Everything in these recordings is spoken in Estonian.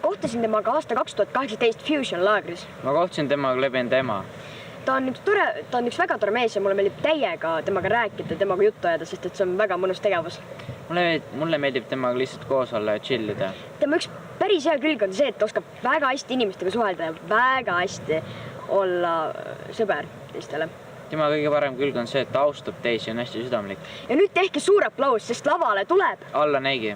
Kohtasin temaga aasta 2018 Fusion laagris. Ma kohtasin temaga läbi enda ema. Ta on üks väga tore mees ja mulle meeldib täiega temaga rääkida, temaga juttu ajada, sest et see on väga mõnus tegevus. Mulle meeldib temaga lihtsalt koos olla ja chillida. Tema üks päris hea külg on see, et ta oskab väga hästi inimestega suhelda ja väga hästi olla sõber teistele. Tema kõige parem külg on see, et ta austab teisi ja on hästi südamlik. Ja nüüd tehke suur aplaus, sest lavale tuleb Alla Neigi.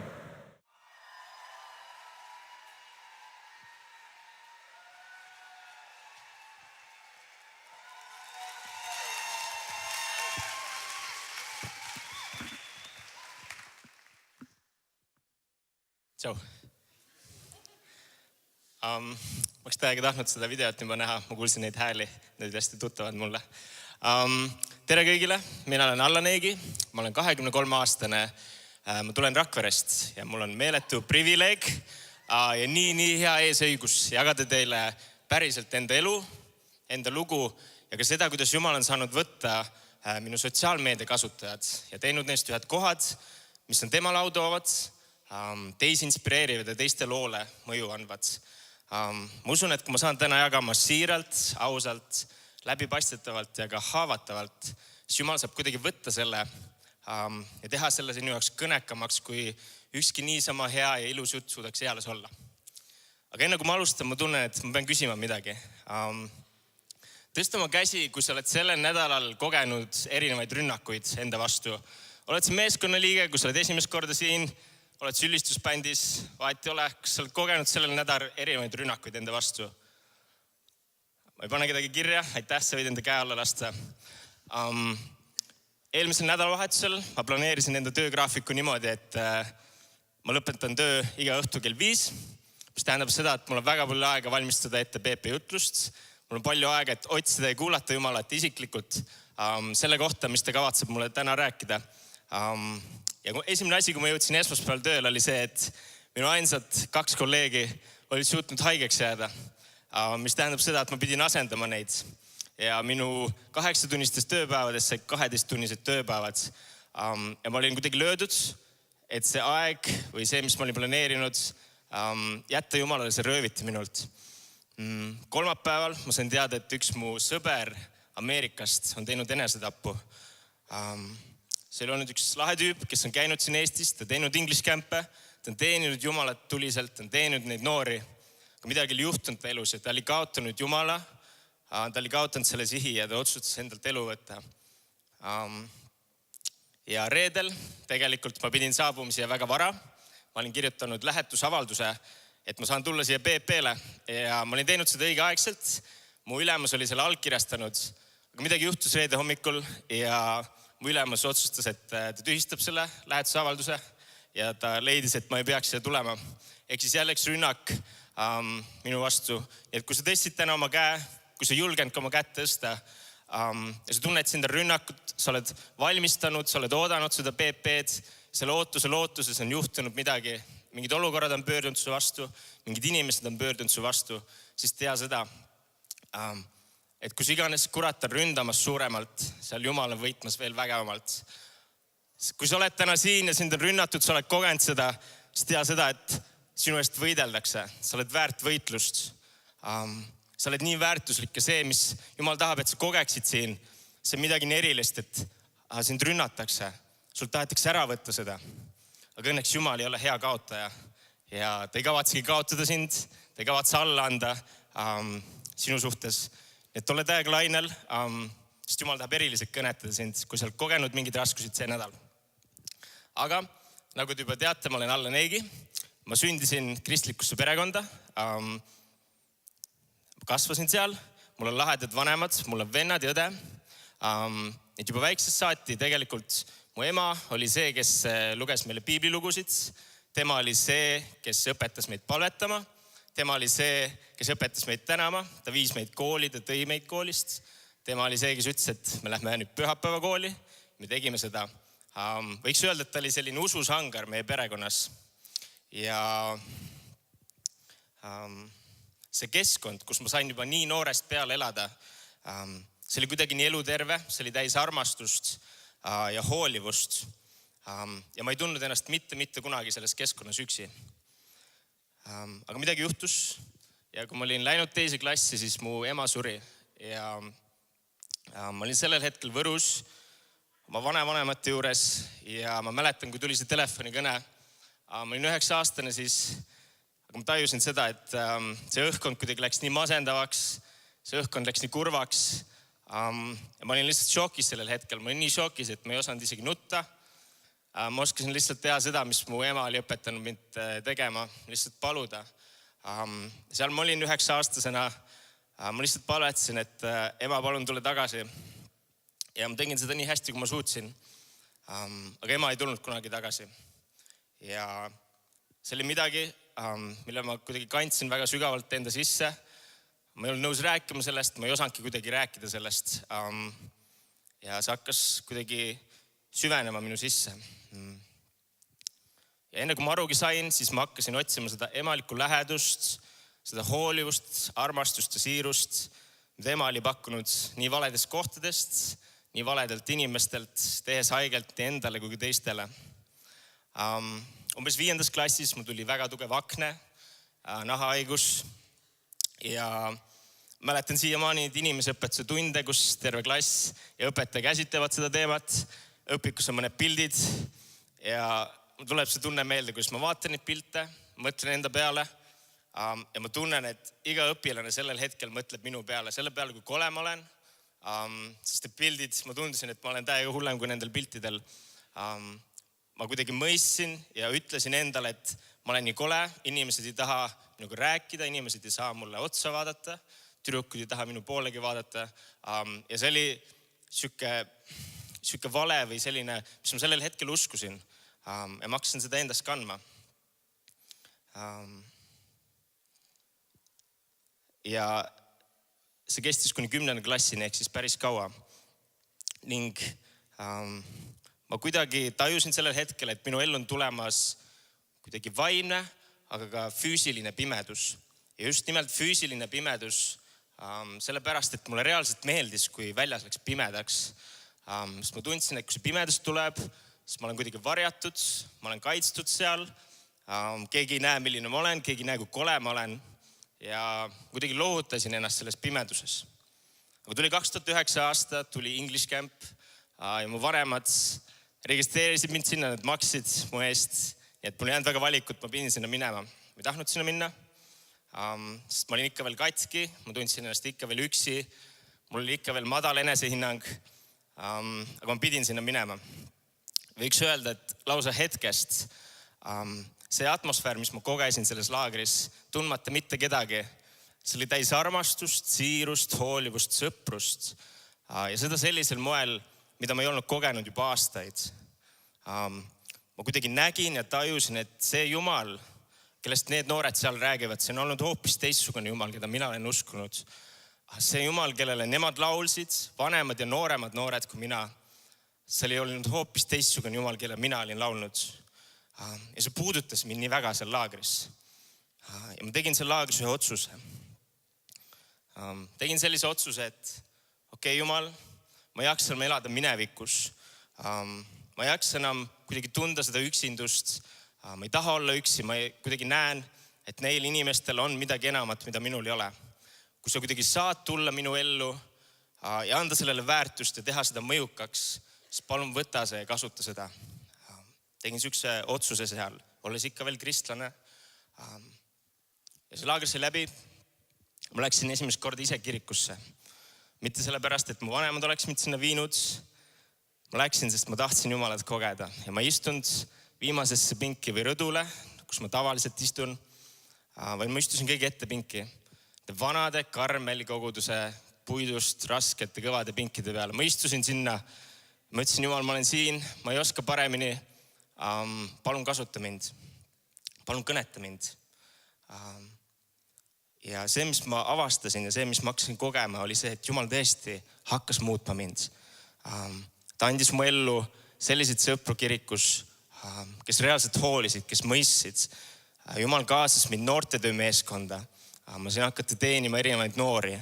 Tšau. Ma oleks täiega tahtnud seda videot juba näha, ma kuulsin neid hääli, need hästi tuttavad mulle. Tere kõigile, mina olen Alla Neigi, ma olen 23-aastane, ma tulen Rakverest ja mul on meeletu privileeg ja nii hea eesõigus jagada teile päriselt enda elu, enda lugu ja ka seda, kuidas Jumal on saanud võtta minu sotsiaalmeedia kasutajad ja teinud neist ühed kohad, mis on tema laudoovad, teisi inspireerivad ja teiste loole mõju andvad. Ma usun, et kui ma saan täna jagama siiralt, ausalt, läbipaistetavalt ja ka haavatavalt, siis Jumal saab kuidagi võtta selle ja teha selle sinu jaoks kõnekamaks, kui ükski niisama hea ja ilus jutt suudaks eales olla. Aga enne kui ma alustan, ma tunnen, et ma pean küsima midagi. Tõsta oma käsi, kui sa oled sellel nädalal kogenud erinevaid rünnakuid enda vastu. Oled sa meeskonnaliige, kui sa oled esimest korda siin, oled sülistusbändis, vahet ei ole, kas sa oled kogenud sellel nädal erinevaid rünnakuid enda vastu. Ma ei pane kedagi kirja, aitäh, sa võid enda käe alla lasta. Eelmisel nädalavahetusel ma planeerisin enda töögraafiku niimoodi, et ma lõpetan töö iga õhtu kell 5, mis tähendab seda, et mul on väga palju aega valmistada ette PP jutlust. Mul on palju aega, et otsida ja kuulata Jumalat isiklikult selle kohta, mis ta kavatseb mulle täna rääkida. Ja esimene asi, kui ma jõudsin esmaspäeval tööl, oli see, et minu ainsad 2 kolleegi olid suutnud haigeks jääda, mis tähendab seda, et ma pidin asendama neid. Ja minu 8-tunnistes tööpäevades sai 12-tunnised tööpäevad. Ja ma olin kuidagi löödud, et see aeg või see, mis ma olin planeerinud, jätta Jumalale, see rööviti minult. Kolmapäeval ma sain teada, et üks mu sõber Ameerikast on teinud enesetappu. See oli olnud üks lahe tüüp, kes on käinud siin Eestis, ta teinud English camp'e, ta on teeninud Jumalat tuliselt, ta on teeninud neid noori. Aga midagi oli juhtunud ta elus ja ta oli kaotanud Jumala, ta oli kaotanud selle sihi ja ta otsustas endalt elu võtta. Ja reedel tegelikult ma pidin saabuma siia väga vara. Ma olin kirjutanud lähetusavalduse, et ma saan tulla siia PP-le ja ma olin teinud seda õigeaegselt. Mu ülemus oli selle allkirjastanud, aga midagi juhtus reede hommikul ja mu ülemus otsustas, et ta tühistab selle lähetusavalduse ja ta leidis, et ma ei peaks siia tulema. Ehk siis jälle üks rünnak minu vastu. Et kui sa tõstsid täna oma käe, kui sa julgenud ka oma kätt tõsta ja sa tunned sinna rünnakut, sa oled valmistanud, sa oled oodanud seda PP-d, selle lootuses on juhtunud midagi, mingid olukorrad on pöördunud su vastu, mingid inimesed on pöördunud su vastu, siis tea seda, et kus iganes kurat on ründamas suuremalt, seal Jumal on võitmas veel vägevamalt. Kui sa oled täna siin ja sind on rünnatud, sa oled kogenud seda, siis tea seda, et sinu eest võideldakse. Sa oled väärt võitlust. Sa oled nii väärtuslik ja see, mis Jumal tahab, et sa kogeksid siin, see on midagi nii erilist, et sind rünnatakse. Sul tahetakse ära võtta seda. Aga õnneks Jumal ei ole hea kaotaja ja ta ei kavatsegi kaotada sind, ta ei kavatse alla anda sinu suhtes. Et ole täiega lainel, sest Jumal tahab eriliselt kõnetada sind, kui sa oled kogenud mingid raskusid see nädal. Aga nagu te juba teate, ma olen Alla Neigi. Ma sündisin kristlikusse perekonda. Kasvasin seal. Mul on lahedad vanemad, mul on vennad ja õde. Et juba väiksest saati tegelikult mu ema oli see, kes luges meile piiblilugusid. Tema oli see, kes õpetas meid palvetama. Tema oli see, kes õpetas meid tänama. Ta viis meid kooli, ta tõi meid koolist. Tema oli see, kes ütles, et me lähme nüüd pühapäeva kooli. Me tegime seda. Võiks öelda, et ta oli selline ususangar meie perekonnas. Ja see keskkond, kus ma sain juba nii noorest peale elada, see oli kuidagi nii eluterve, see oli täis armastust ja hoolivust. Ja ma ei tundnud ennast mitte kunagi selles keskkonnas üksi. Aga midagi juhtus ja kui ma olin läinud teise klassi, siis mu ema suri ja ma olin sellel hetkel Võrus oma vanavanemate juures ja ma mäletan, kui tuli see telefonikõne. Ma olin 9-aastane siis, aga ma tajusin seda, et see õhkkond kuidagi läks nii masendavaks, see õhkkond läks nii kurvaks. Ja ma olin lihtsalt šokis sellel hetkel, ma olin nii šokis, et ma ei osanud isegi nutta. Ma oskasin lihtsalt teha seda, mis mu ema oli õpetanud mind tegema, lihtsalt paluda. Seal ma olin 9-aastasena, ma lihtsalt palvetasin, et ema, palun tule tagasi. Ja ma tegin seda nii hästi, kui ma suutsin. Aga ema ei tulnud kunagi tagasi. Ja see oli midagi, mille ma kuidagi kandsin väga sügavalt enda sisse. Ma ei olnud nõus rääkima sellest, ma ei osanudki kuidagi rääkida sellest. Ja see hakkas kuidagi süvenema minu sisse. Ja enne kui ma arugi sain, siis ma hakkasin otsima seda emalikku lähedust, seda hoolivust, armastust ja siirust, mida ema oli pakkunud nii valedest kohtadest, nii valedelt inimestelt, tehes haigelt nii endale kui teistele. Umbes 5. klassis mul tuli väga tugev akne, nahahaigus ja mäletan siiamaani inimeseõpetuse tunde, kus terve klass ja õpetaja käsitlevad seda teemat. Õpikus on mõned pildid ja mul tuleb see tunne meelde, kus ma vaatan neid pilte, mõtlen enda peale ja ma tunnen, et iga õpilane sellel hetkel mõtleb minu peale, selle peale, kui kole ma olen. Sest need pildid, ma tundusin, et ma olen täiega hullem kui nendel piltidel. Ma kuidagi mõistsin ja ütlesin endale, et ma olen nii kole, inimesed ei taha minuga rääkida, inimesed ei saa mulle otsa vaadata, tüdrukud ei taha minu poolegi vaadata. Ja see oli siuke vale või selline, mis ma sellel hetkel uskusin. Ja ma hakkasin seda endast kandma. Ja see kestis kuni 10. klassini, ehk siis päris kaua. Ning ma kuidagi tajusin sellel hetkel, et minu ellu on tulemas kuidagi vaimne, aga ka füüsiline pimedus. Ja just nimelt füüsiline pimedus, sellepärast, et mulle reaalselt meeldis, kui väljas läks pimedaks. Sest ma tundsin, et kui see pimedus tuleb, siis ma olen kuidagi varjatud, ma olen kaitstud seal. Keegi ei näe, milline ma olen, keegi ei näe, kui kole ma olen. Ja kuidagi lohutasin ennast selles pimeduses. Aga tuli 2009 aasta, tuli English Camp ja mu vanemad registreerisid mind sinna, nad maksid mu eest. Nii et mul ei jäänud väga valikut, ma pidin sinna minema. Ma ei tahtnud sinna minna, sest ma olin ikka veel katki, ma tundsin ennast ikka veel üksi, mul oli ikka veel madal enesehinnang, aga ma pidin sinna minema. Võiks öelda, et lausa hetkest see atmosfäär, mis ma kogesin selles laagris, tundmata mitte kedagi, see oli täis armastust, siirust, hoolivust, sõprust ja seda sellisel moel, mida ma ei olnud kogenud juba aastaid. Ma kuidagi nägin ja tajusin, et see Jumal, kellest need noored seal räägivad, see on olnud hoopis teistsugune Jumal, keda mina olen uskunud. See Jumal, kellele nemad laulsid, vanemad ja nooremad noored kui mina, see oli olnud hoopis teistsugune Jumal, kelle mina olin laulnud. Ja see puudutas mind nii väga seal laagris. Ja ma tegin seal laagris ühe otsuse. Tegin sellise otsuse, et okei, Jumal, ma ei jaksa enam elada minevikus. Ma ei jaksa enam kuidagi tunda seda üksindust. Ma ei taha olla üksi, ma kuidagi näen, et neil inimestel on midagi enamat, mida minul ei ole. Kui sa kuidagi saad tulla minu ellu ja anda sellele väärtust ja teha seda mõjukaks, siis palun võta see ja kasuta seda. Tegin sükse otsuse seal, olles ikka veel kristlane. Ja see laager sai läbi. Ma läksin esimest korda ise kirikusse. Mitte sellepärast, et mu vanemad oleks mind sinna viinud. Ma läksin, sest ma tahtsin Jumalat kogeda. Ja ma istunud viimasesse pinki või rõdule, kus ma tavaliselt istun. Või ma istusin kõige ette pinki. Vanade Karmeli koguduse puidust raskete kõvade pinkide peale. Ma istusin sinna. Ma ütlesin, Jumal, ma olen siin. Ma ei oska paremini. Palun kasuta mind. Palun kõneta mind. Ja see, mis ma avastasin ja see, mis ma hakkasin kogema, oli see, et Jumal tõesti hakkas muutma mind. Ta andis mu ellu selliseid sõpru kirikus, kes reaalselt hoolisid, kes mõistsid. Jumal kaasas mind noortetöö meeskonda. Ma sain hakata teenima erinevaid noori.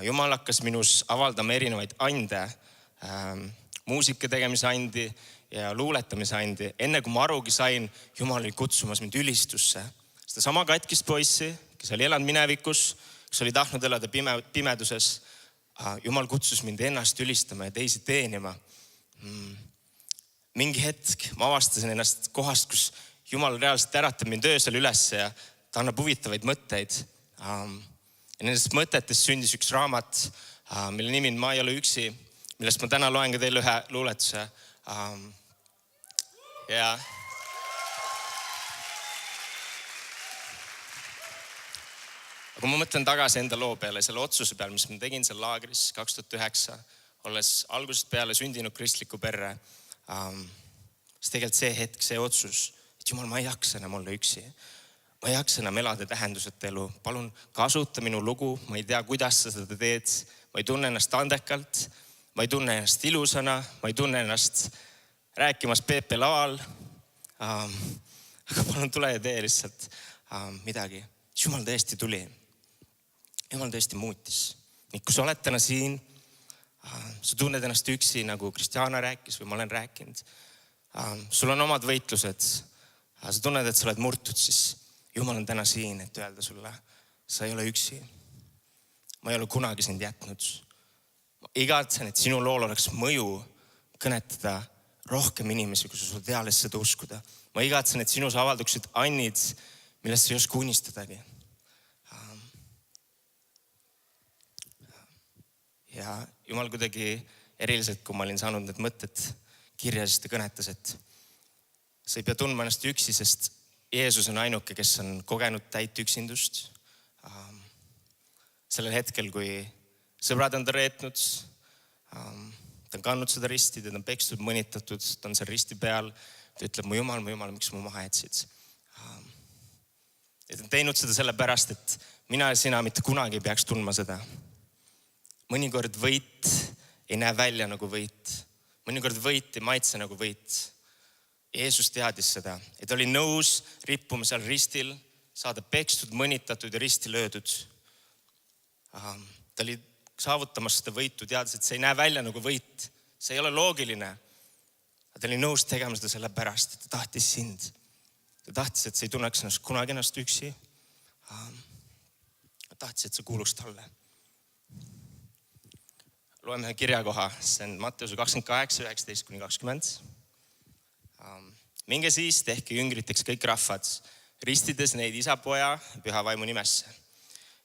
Jumal hakkas minus avaldama erinevaid ande, muusika tegemise andi ja luuletamise andi. Enne kui ma arugi sain, Jumal oli kutsumas mind ülistusse. seda sama katkist poissi, kes oli elanud minevikus, kes oli tahtnud elada pimeduses. Jumal kutsus mind ennast ülistama ja teisi teenima. Mingi hetk ma avastasin ennast kohast, kus Jumal reaalselt äratab mind öösel üles ja ta annab huvitavaid mõtteid. Ja nendest mõtetest sündis üks raamat, mille nimi on Ma ei ole üksi, millest ma täna loen ka teile ühe luuletuse. Ja kui ma mõtlen tagasi enda loo peale, selle otsuse peale, mis ma tegin seal laagris 2009, olles algusest peale sündinud kristliku perre, siis tegelikult see hetk, see otsus, et Jumal, ma ei jaksa enam olla üksi. Ma ei jaksa enam elada tähenduseta elu. Palun kasuta minu lugu, ma ei tea, kuidas sa seda teed. Ma ei tunne ennast andekalt, ma ei tunne ennast ilusana, ma ei tunne ennast rääkimas PP laval. Aga palun tule ja tee lihtsalt midagi. Jumal tõesti tuli. Jumal tõesti muutis. Nii kui sa oled täna siin, sa tunned ennast üksi, nagu Kristjana rääkis või ma olen rääkinud. Sul on omad võitlused. Sa tunned, et sa oled murtud, siis Jumal on täna siin, et öelda sulle, sa ei ole üksi. Ma ei ole kunagi sind jätnud. Ma igatsen, et sinu lool oleks mõju kõnetada rohkem inimesi, kui sa sulle teales seda uskuda. Ma igatsen, et sinus avalduksid annid, millest sa ei oska unistadagi. Ja Jumal kuidagi eriliselt, kui ma olin saanud need mõtted kirja, siis ta kõnetas, et sa ei pea tundma ennast üksi, sest Jeesus on ainuke, kes on kogenud täit üksindust. Sellel hetkel, kui sõbrad on ta reetnud, ta on kandnud seda risti, ta on pekstud, mõnitatud, ta on seal risti peal. Ta ütleb, mu Jumal, miks mu maha jätsid? Ja ta on teinud seda sellepärast, et mina ja sina mitte kunagi ei peaks tundma seda. Mõnikord võit ei näe välja nagu võit. Mõnikord võit ei maitse nagu võit. Jeesus teadis seda, et oli nõus rippuma seal ristil, saada pekstud, mõnitatud ja risti löödud. Ta oli saavutamas seda võitu, teades, et see ei näe välja nagu võit. See ei ole loogiline. Ta oli nõus tegema seda sellepärast, et ta tahtis sind. Ta tahtis, et sa ei tunneks ennast kunagi ennast üksi. Ta tahtis, et sa kuuluks talle. Loeme ühe kirjakoha, see on Matteuse 28, 19-20. Minge siis, tehke jüngriteks kõik rahvad, ristides neid isa, poja, püha vaimu nimesse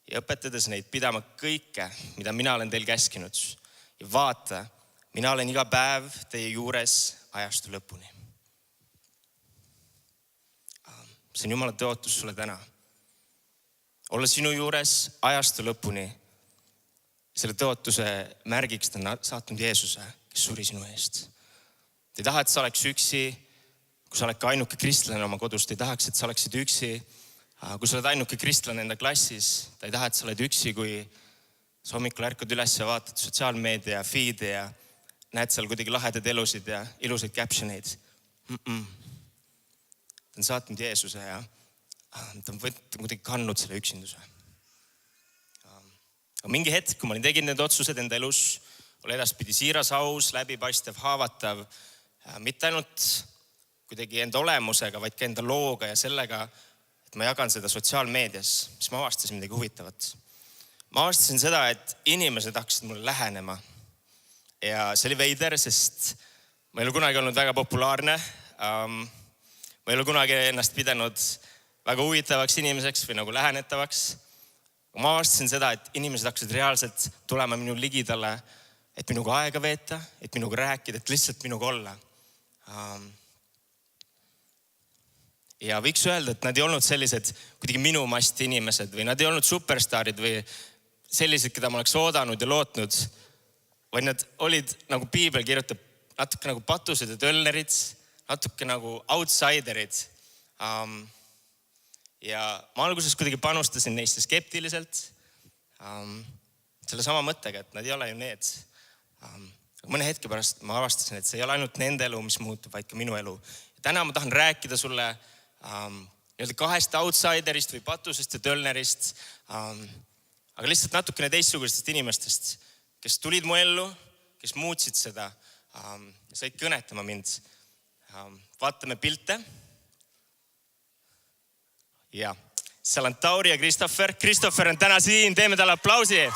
ja õpetades neid pidama kõike, mida mina olen teil käskinud. Ja vaata, mina olen iga päev teie juures ajastu lõpuni. See on Jumala tõotus sulle täna. Olla sinu juures ajastu lõpuni. Selle tõotuse märgiks ta on saatnud Jeesuse, kes suri sinu eest. Ta ei taha, et sa oleks üksi, kui sa oled ka ainuke kristlane oma kodus. Ta ei tahaks, et sa oleksid üksi, kui sa oled ainuke kristlane enda klassis. Ta ei taha, et sa oled üksi, kui sa hommikul ärkad üles ja vaatad sotsiaalmeedia ja feed'e ja näed seal kuidagi lahedad elusid ja ilusaid captioneid. Ta on saatnud Jeesuse ja ta on kuidagi kandnud selle üksinduse. Aga mingi hetk, kui ma tegin need otsused enda elus, oli edaspidi siiras, aus, läbipaistev, haavatav, mitte ainult kuidagi enda olemusega, vaid ka enda looga ja sellega, et ma jagan seda sotsiaalmeedias, siis ma avastasin midagi huvitavat. Ma avastasin seda, et inimesed hakkasid mulle lähenema. Ja see oli veider, sest ma ei ole kunagi olnud väga populaarne. Ma ei ole kunagi ennast pidanud väga huvitavaks inimeseks või nagu lähenetavaks. Ma avastasin seda, et inimesed hakkasid reaalselt tulema minu ligidale, et minuga aega veeta, et minuga rääkida, et lihtsalt minuga olla. Ja võiks öelda, et nad ei olnud sellised kuidagi minu masti inimesed või nad ei olnud superstaarid või sellised, keda ma oleks oodanud ja lootnud, vaid nad olid, nagu piibel kirjutab, natuke nagu patused ja tölnerid, natuke nagu outsiderid. Ja ma alguses kuidagi panustasin neisse skeptiliselt, selle sama mõttega, et nad ei ole ju need. Mõne hetke pärast ma avastasin, et see ei ole ainult nende elu, mis muutub, vaid ka minu elu. Ja täna ma tahan rääkida sulle kahest outsiderist või patusest ja tölnerist, aga lihtsalt natukene teistsugustest inimestest, kes tulid mu ellu, kes muutsid seda ja said kõnetama mind. Vaatame pilte. Ja seal on Tauri ja Christopher. Christopher on täna siin, teeme talle aplausi.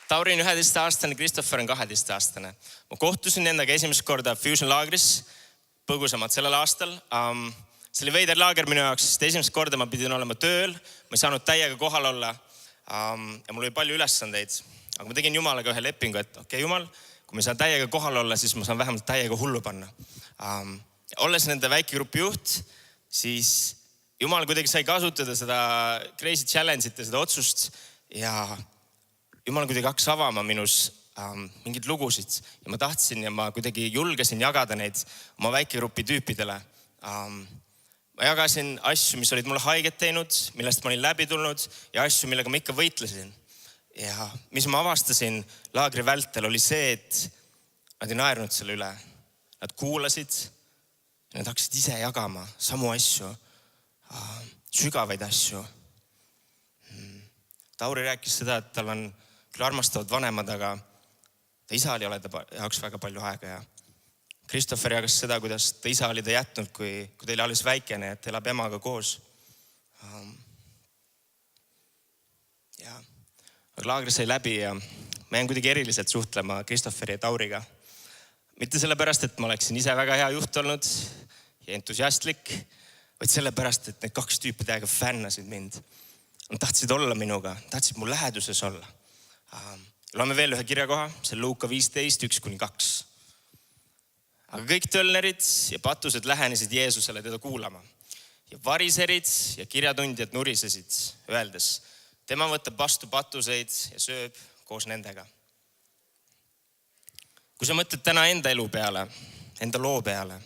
Tauri on 11-aastane, Christopher on 12-aastane. Ma kohtusin nendega esimest korda Fusion laagris, põgusamalt sellel aastal. See oli veider laager minu jaoks, sest esimest korda ma pidin olema tööl. Ma ei saanud täiega kohal olla ja mul oli palju ülesandeid. Aga ma tegin Jumalaga ühe lepingu, et okei, Jumal, kui ma saan täiega kohal olla, siis ma saan vähemalt täiega hullu panna. Olles nende väikegrupi juht, siis Jumal kuidagi sai kasutada seda crazy challenge'it ja seda otsust ja Jumal kuidagi hakkas avama minus mingeid lugusid ja ma tahtsin ja ma kuidagi julgesin jagada neid oma väikegrupi tüüpidele. Ma jagasin asju, mis olid mulle haiget teinud, millest ma olin läbi tulnud ja asju, millega ma ikka võitlesin. Ja mis ma avastasin laagri vältel oli see, et nad ei naernud selle üle. Nad kuulasid ja nad hakkasid ise jagama samu asju, sügavaid asju. Tauri rääkis seda, et tal on küll armastavad vanemad, aga ta isal ei ole ta jaoks väga palju aega ja Christopher jagas seda, kuidas ta isa oli ta jätnud, kui ta oli alles väikene, et elab emaga koos. Ja laagri sai läbi ja ma jäin kuidagi eriliselt suhtlema Christopheri ja Tauriga. Mitte sellepärast, et ma oleksin ise väga hea juht olnud ja entusiastlik, vaid sellepärast, et need kaks tüüpi täiega fännasid mind. Nad tahtsid olla minuga, tahtsid mu läheduses olla. Loeme veel ühe kirjakoha, see on Luuka 15, 1-2. Aga kõik tölnerid ja patused lähenesid Jeesusele teda kuulama. Ja variserid ja kirjatundjad nurisesid, öeldes, tema võtab vastu patuseid ja sööb koos nendega. Kui sa mõtled täna enda elu peale, enda loo peale,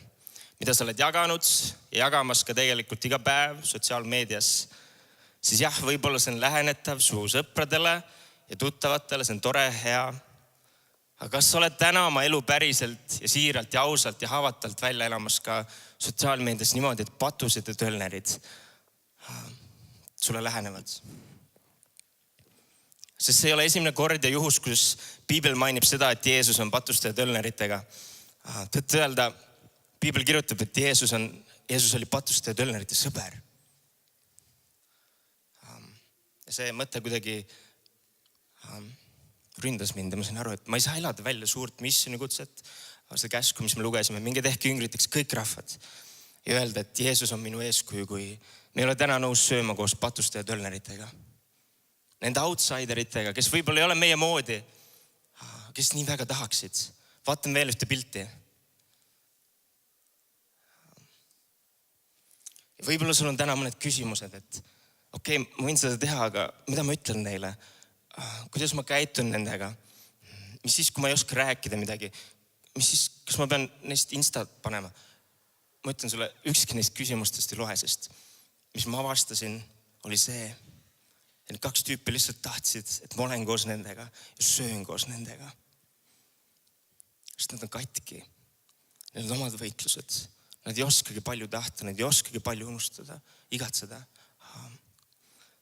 mida sa oled jaganud ja jagamas ka tegelikult iga päev sotsiaalmeedias, siis jah, võib-olla see on lähenetav su sõpradele ja tuttavatele, see on tore, hea. Aga kas sa oled täna oma elu päriselt ja siiralt ja ausalt ja haavatalt välja elamas ka sotsiaalmeedias niimoodi, et patused ja tölnerid sulle lähenevad? Sest see ei ole esimene kord ja juhus, kus Piibel mainib seda, et Jeesus on patuste ja tölneritega. Tõtt öelda, Piibel kirjutab, et Jeesus oli patuste ja tölnerite sõber. Ja see mõte kuidagi ründas mind ja ma sain aru, et ma ei saa elada välja suurt missiooni kutset, see käsku, mis me lugesime, minge tehke jüngriteks kõik rahvad ja öelda, et Jeesus on minu eeskuju, kui me ei ole täna nõus sööma koos patuste ja tölneritega. Nende outsideritega, kes võib-olla ei ole meie moodi, kes nii väga tahaksid. Vaatan veel ühte pilti. Ja võib-olla sul on täna mõned küsimused, et okei, ma võin seda teha, aga mida ma ütlen neile? Kuidas ma käitun nendega? Mis siis, kui ma ei oska rääkida midagi? Mis siis, kas ma pean neist Instat panema? Ma ütlen sulle, ükski neist küsimustest ei loe, sest mis ma avastasin, oli see, et kaks tüüpi lihtsalt tahtsid, et ma olen koos nendega ja söön koos nendega. Sest nad on katki. Need on omad võitlused. Nad ei oskagi palju tahta, nad ei oskagi palju unustada, igatseda.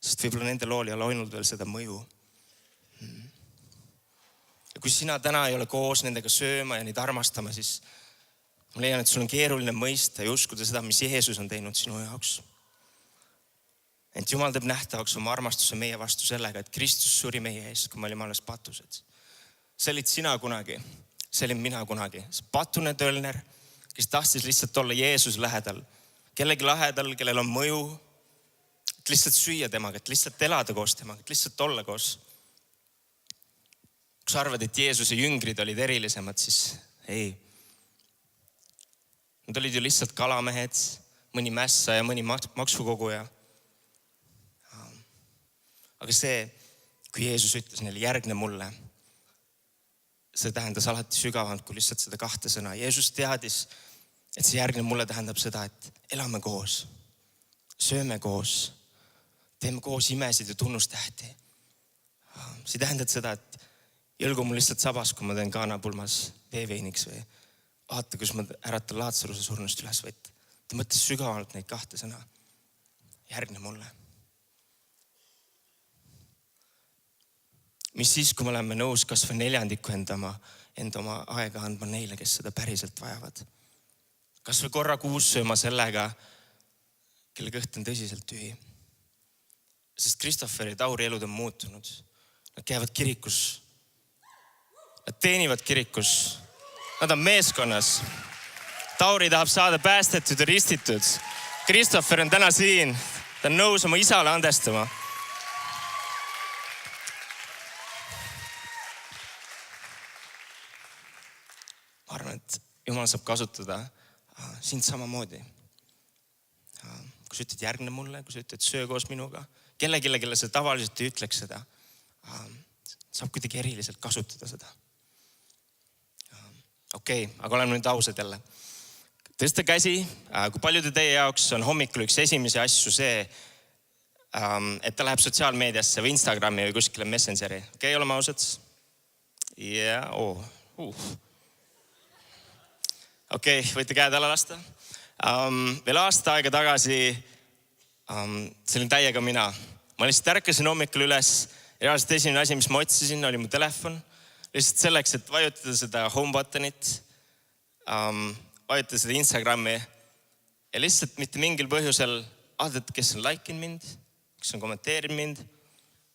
Sest võib-olla nende lool ei ole olnud veel seda mõju. Ja kui sina täna ei ole koos nendega sööma ja neid armastama, siis ma leian, et sul on keeruline mõista ja uskuda seda, mis Jeesus on teinud sinu jaoks. Ent Jumal teeb nähtavaks oma armastuse meie vastu sellega, et Kristus suri meie ees, kui me olime alles patused. See olid sina kunagi, see olin mina kunagi. See patune tölner, kes tahtis lihtsalt olla Jeesus lähedal. Kellegi lähedal, kellel on mõju, et lihtsalt süüa temaga, et lihtsalt elada koos temaga, et lihtsalt olla koos. Kui sa arvad, et Jeesuse jüngrid olid erilisemad, siis ei. Nad olid ju lihtsalt kalamehed, mõni mässa ja mõni maksukoguja. Aga see, kui Jeesus ütles neile, järgne mulle, see tähendas alati sügavalt kui lihtsalt seda kahte sõna. Jeesus teadis, et see järgne mulle tähendab seda, et elame koos, sööme koos, teeme koos imesid ja tunnustähti. See tähendab seda, et jõlgu mul lihtsalt sabas, kui ma teen kaanapulmas veeveiniks või vaata, kus ma äratan Laatsaruse surnust üles, vaid ta mõtles sügavalt neid kahte sõna. Järgne mulle. mis siis, kui me oleme nõus kas või 1/4 enda oma aega andma neile, kes seda päriselt vajavad. Kas või korra kuus sööma sellega, kelle kõht on tõsiselt tühi. Sest Christopheri ja Tauri elud on muutunud. Nad käivad kirikus. Nad teenivad kirikus. Nad on meeskonnas. Tauri tahab saada päästetud ja ristitud. Christopher on täna siin. Ta on nõus oma isale andestama. Ma arvan, et Jumal saab kasutada sind samamoodi. Kui sa ütled järgne mulle, kui sa ütled söö koos minuga, kelle sa tavaliselt ei ütleks seda, saab kuidagi eriliselt kasutada seda. Okei, aga oleme nüüd ausad jälle. Tõsta käsi, kui paljude teie jaoks on hommikul üks esimesi asju see, et ta läheb sotsiaalmeediasse või Instagrami või kuskile Messengeri. Okei, oleme ausad? Okei, võite käed alla lasta. Veel aasta aega tagasi, see olin täiega mina. Ma lihtsalt ärkasin hommikul üles. Reaalselt esimene asi, mis ma otsisin, oli mu telefon. Lihtsalt selleks, et vajutada seda home buttonit, vajutada seda Instagrami ja lihtsalt mitte mingil põhjusel vaadata, kes on like'inud mind, kes on kommenteerinud mind,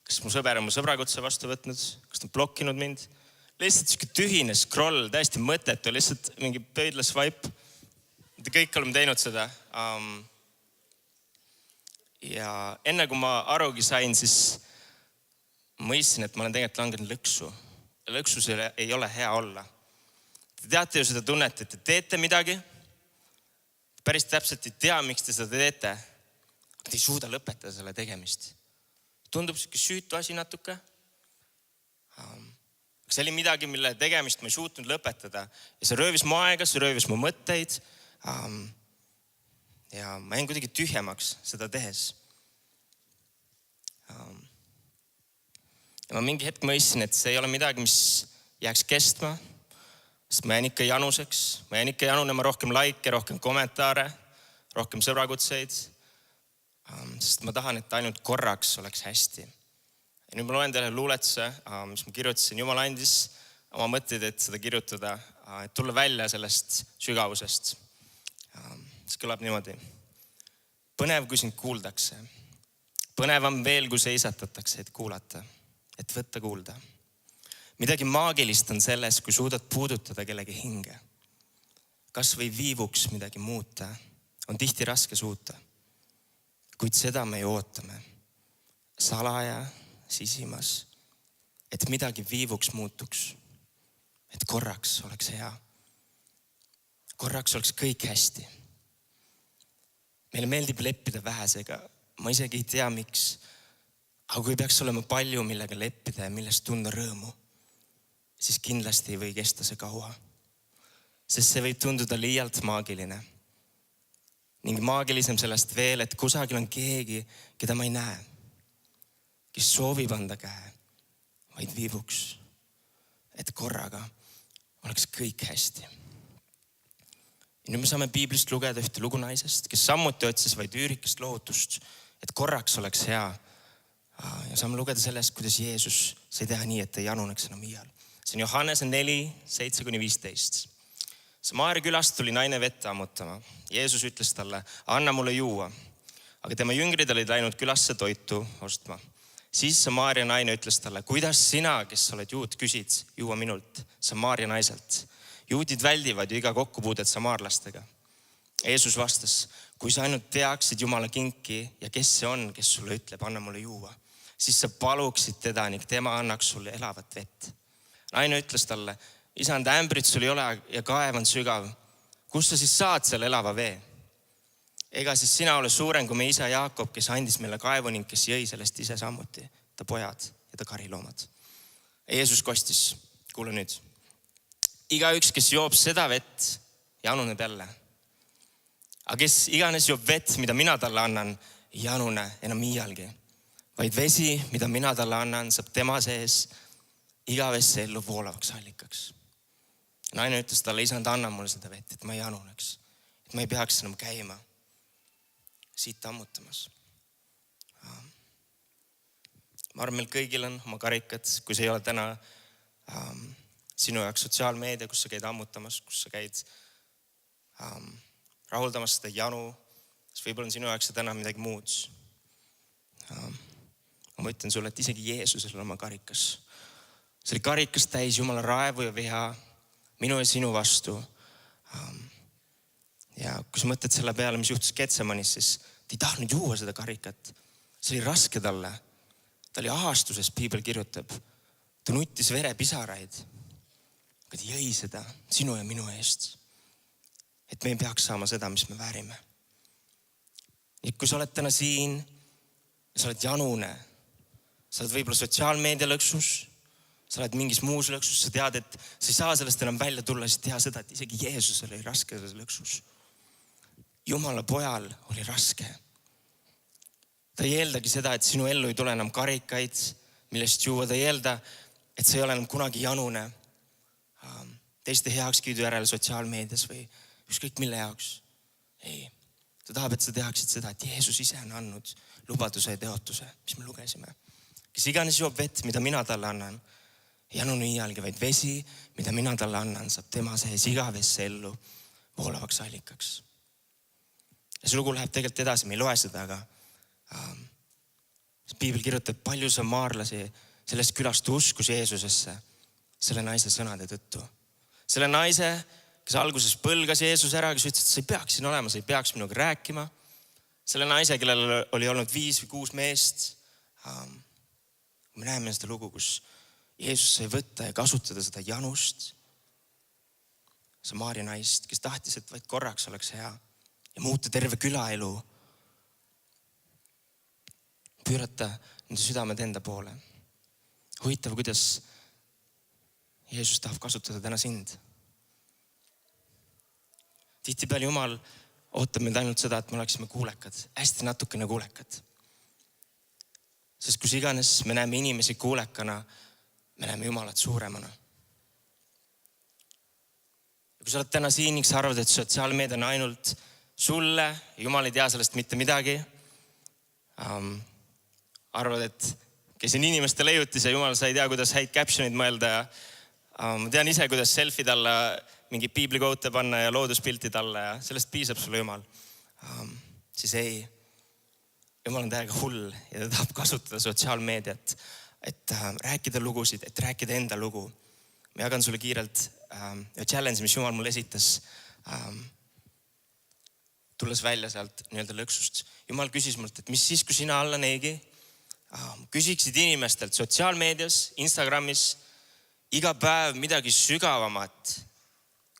kas mu sõber on mu sõbrakutse vastu võtnud, kas ta on blokkinud mind. Lihtsalt siuke tühine scroll, täiesti mõttetu, lihtsalt mingi pöidla swipe. Me kõik oleme teinud seda. Ja enne kui ma arugi sain, siis mõistsin, et ma olen tegelikult langenud lõksu. Lõksus ei ole hea olla. Te teate ju seda tunnet, et te teete midagi. Päris täpselt ei tea, miks te seda teete. Aga te ei suuda lõpetada selle tegemist. Tundub siuke süütu asi natuke. See oli midagi, mille tegemist ma ei suutnud lõpetada. Ja see röövis mu aega, see röövis mu mõtteid. Ja ma jäin kuidagi tühjemaks seda tehes. Ja ma mingi hetk mõistsin, et see ei ole midagi, mis jääks kestma. Sest ma jäin ikka januseks. Ma jäin ikka janunema rohkem like, rohkem kommentaare, rohkem sõbrakutseid. Sest ma tahan, et ainult korraks oleks hästi. Ja nüüd ma loen teile luuletuse, mis ma kirjutasin. Jumal andis oma mõtteid, et seda kirjutada, et tulla välja sellest sügavusest. See kõlab niimoodi. Põnev, kui sind kuuldakse. Põnev on veel, kui seisatatakse, et kuulata, et võtta kuulda. Midagi maagilist on selles, kui suudad puudutada kellegi hinge. Kas või viivuks midagi muuta, on tihti raske suuta. Kuid seda me ju ootame. Salaja, sisimas, et midagi viivuks muutuks. Et korraks oleks hea. Korraks oleks kõik hästi. Meile meeldib leppida vähesega. Ma isegi ei tea, miks. Aga kui peaks olema palju, millega leppida ja millest tunda rõõmu, siis kindlasti ei või kesta see kaua. Sest see võib tunduda liialt maagiline. Ning maagilisem sellest veel, et kusagil on keegi, keda ma ei näe, kes soovib anda käe, vaid viivuks, et korraga oleks kõik hästi. Ja nüüd me saame Piiblist lugeda ühte lugu naisest, kes samuti otsis vaid üürikest lohutust, et korraks oleks hea. Ja saame lugeda sellest, kuidas Jeesus sai teha nii, et ta ei januneks enam iial. See on Johannese 4, 7-15. Samaaria külast tuli naine vette ammutama. Jeesus ütles talle, anna mulle juua. Aga tema jüngrid olid läinud külasse toitu ostma. Siis Samaaria naine ütles talle, kuidas sina, kes oled juut, küsid juua minult, Samaaria naiselt. Juudid väldivad ju iga kokkupuudet samaarlastega. Jeesus vastas, kui sa ainult teaksid Jumala kinki ja kes see on, kes sulle ütleb, anna mulle juua, siis sa paluksid teda ning tema annaks sulle elavat vett. Naine ütles talle, isand, ämbrit sul ei ole ja kaev on sügav. Kust sa siis saad selle elava vee? Ega siis sina ole suurem kui meie isa Jaakob, kes andis meile kaevu ning kes jõi sellest ise samuti, ta pojad ja ta kariloomad. Jeesus kostis, kuule nüüd. Igaüks, kes joob seda vett, januneb jälle. Aga kes iganes joob vett, mida mina talle annan, ei janune enam iialgi. Vaid vesi, mida mina talle annan, saab tema sees igavesse ellu voolavaks allikaks. Naine ütles talle, isand, anna mulle seda vett, et ma ei januneks. Et ma ei peaks enam käima siit ammutamas. ma arvan, meil kõigil on oma karikad, kui see ei ole täna sinu jaoks sotsiaalmeedia, kus sa käid ammutamas, kus sa käid rahuldamas seda janu, siis võib-olla on sinu jaoks see täna midagi muud. Ma ütlen sulle, et isegi Jeesusel on oma karikas. See oli karikas täis Jumala raevu ja viha minu ja sinu vastu. Ja kui sa mõtled selle peale, mis juhtus Getsemanis, siis ta ei tahtnud juua seda karikat. See oli raske talle. Ta oli ahastuses, piibel kirjutab. Ta nuttis verepisaraid. Aga ta jõi seda sinu ja minu eest. Et me ei peaks saama seda, mis me väärime. Ja kui sa oled täna siin ja sa oled janune, sa oled võib-olla sotsiaalmeedia lõksus, sa oled mingis muus lõksus, sa tead, et sa ei saa sellest enam välja tulla, siis tea seda, et isegi Jeesusel oli raske selles lõksus. Jumala pojal oli raske. Ta ei eeldagi seda, et sinu ellu ei tule enam karikaid, millest juua. Ta ei eelda, et sa ei ole enam kunagi janune teiste heakskiidu järele sotsiaalmeedias või ükskõik mille jaoks. Ei, ta tahab, et sa tehaksid seda, et Jeesus ise on andnud lubaduse ja teotuse, mis me lugesime. Kes iganes joob vett, mida mina talle annan, ei annu iialgi, vaid vesi, mida mina talle annan, saab tema sees igavesse ellu voolavaks allikaks. Ja see lugu läheb tegelikult edasi, me ei loe seda, aga piibel kirjutab, palju samaarlasi sellest külast uskus Jeesusesse selle naise sõnade tõttu. Selle naise, kes alguses põlgas Jeesus ära, kes ütles, et sa ei peaks siin olema, sa ei peaks minuga rääkima. Selle naise, kellel oli olnud 5 või 6 meest. Me näeme seda lugu, kus Jeesus sai võtta ja kasutada seda janust. Samaaria naist, kes tahtis, et vaid korraks oleks hea ja muuta terve külaelu. Püürata nende südamed enda poole. Huvitav, kuidas Jeesus tahab kasutada täna sind. Tihtipeale Jumal ootab meid ainult seda, et me oleksime kuulekad, hästi natukene kuulekad. Sest kus iganes me näeme inimesi kuulekana, me näeme Jumalat suuremana. Ja kui sa oled täna siin, sa arvad, et sotsiaalmeedia on ainult sulle, Jumal ei tea sellest mitte midagi, arvad, et käisin inimeste leiutis ja Jumal, sa ei tea, kuidas häid captionid mõelda ja ma tean ise, kuidas selfie talle mingi piiblikoote panna ja looduspilti talle ja sellest piisab sulle Jumal. Siis ei, Jumal on täiega hull ja ta tahab kasutada sotsiaalmeediat, et rääkida lugusid, et rääkida enda lugu. Ma jagan sulle kiirelt challenge, mis Jumal mulle esitas, tulles välja sealt nii-öelda lõksust. Jumal küsis mult, et mis siis, kui sina alla neegi, küsiksid inimestelt sotsiaalmeedias, Instagramis, iga päev midagi sügavamat,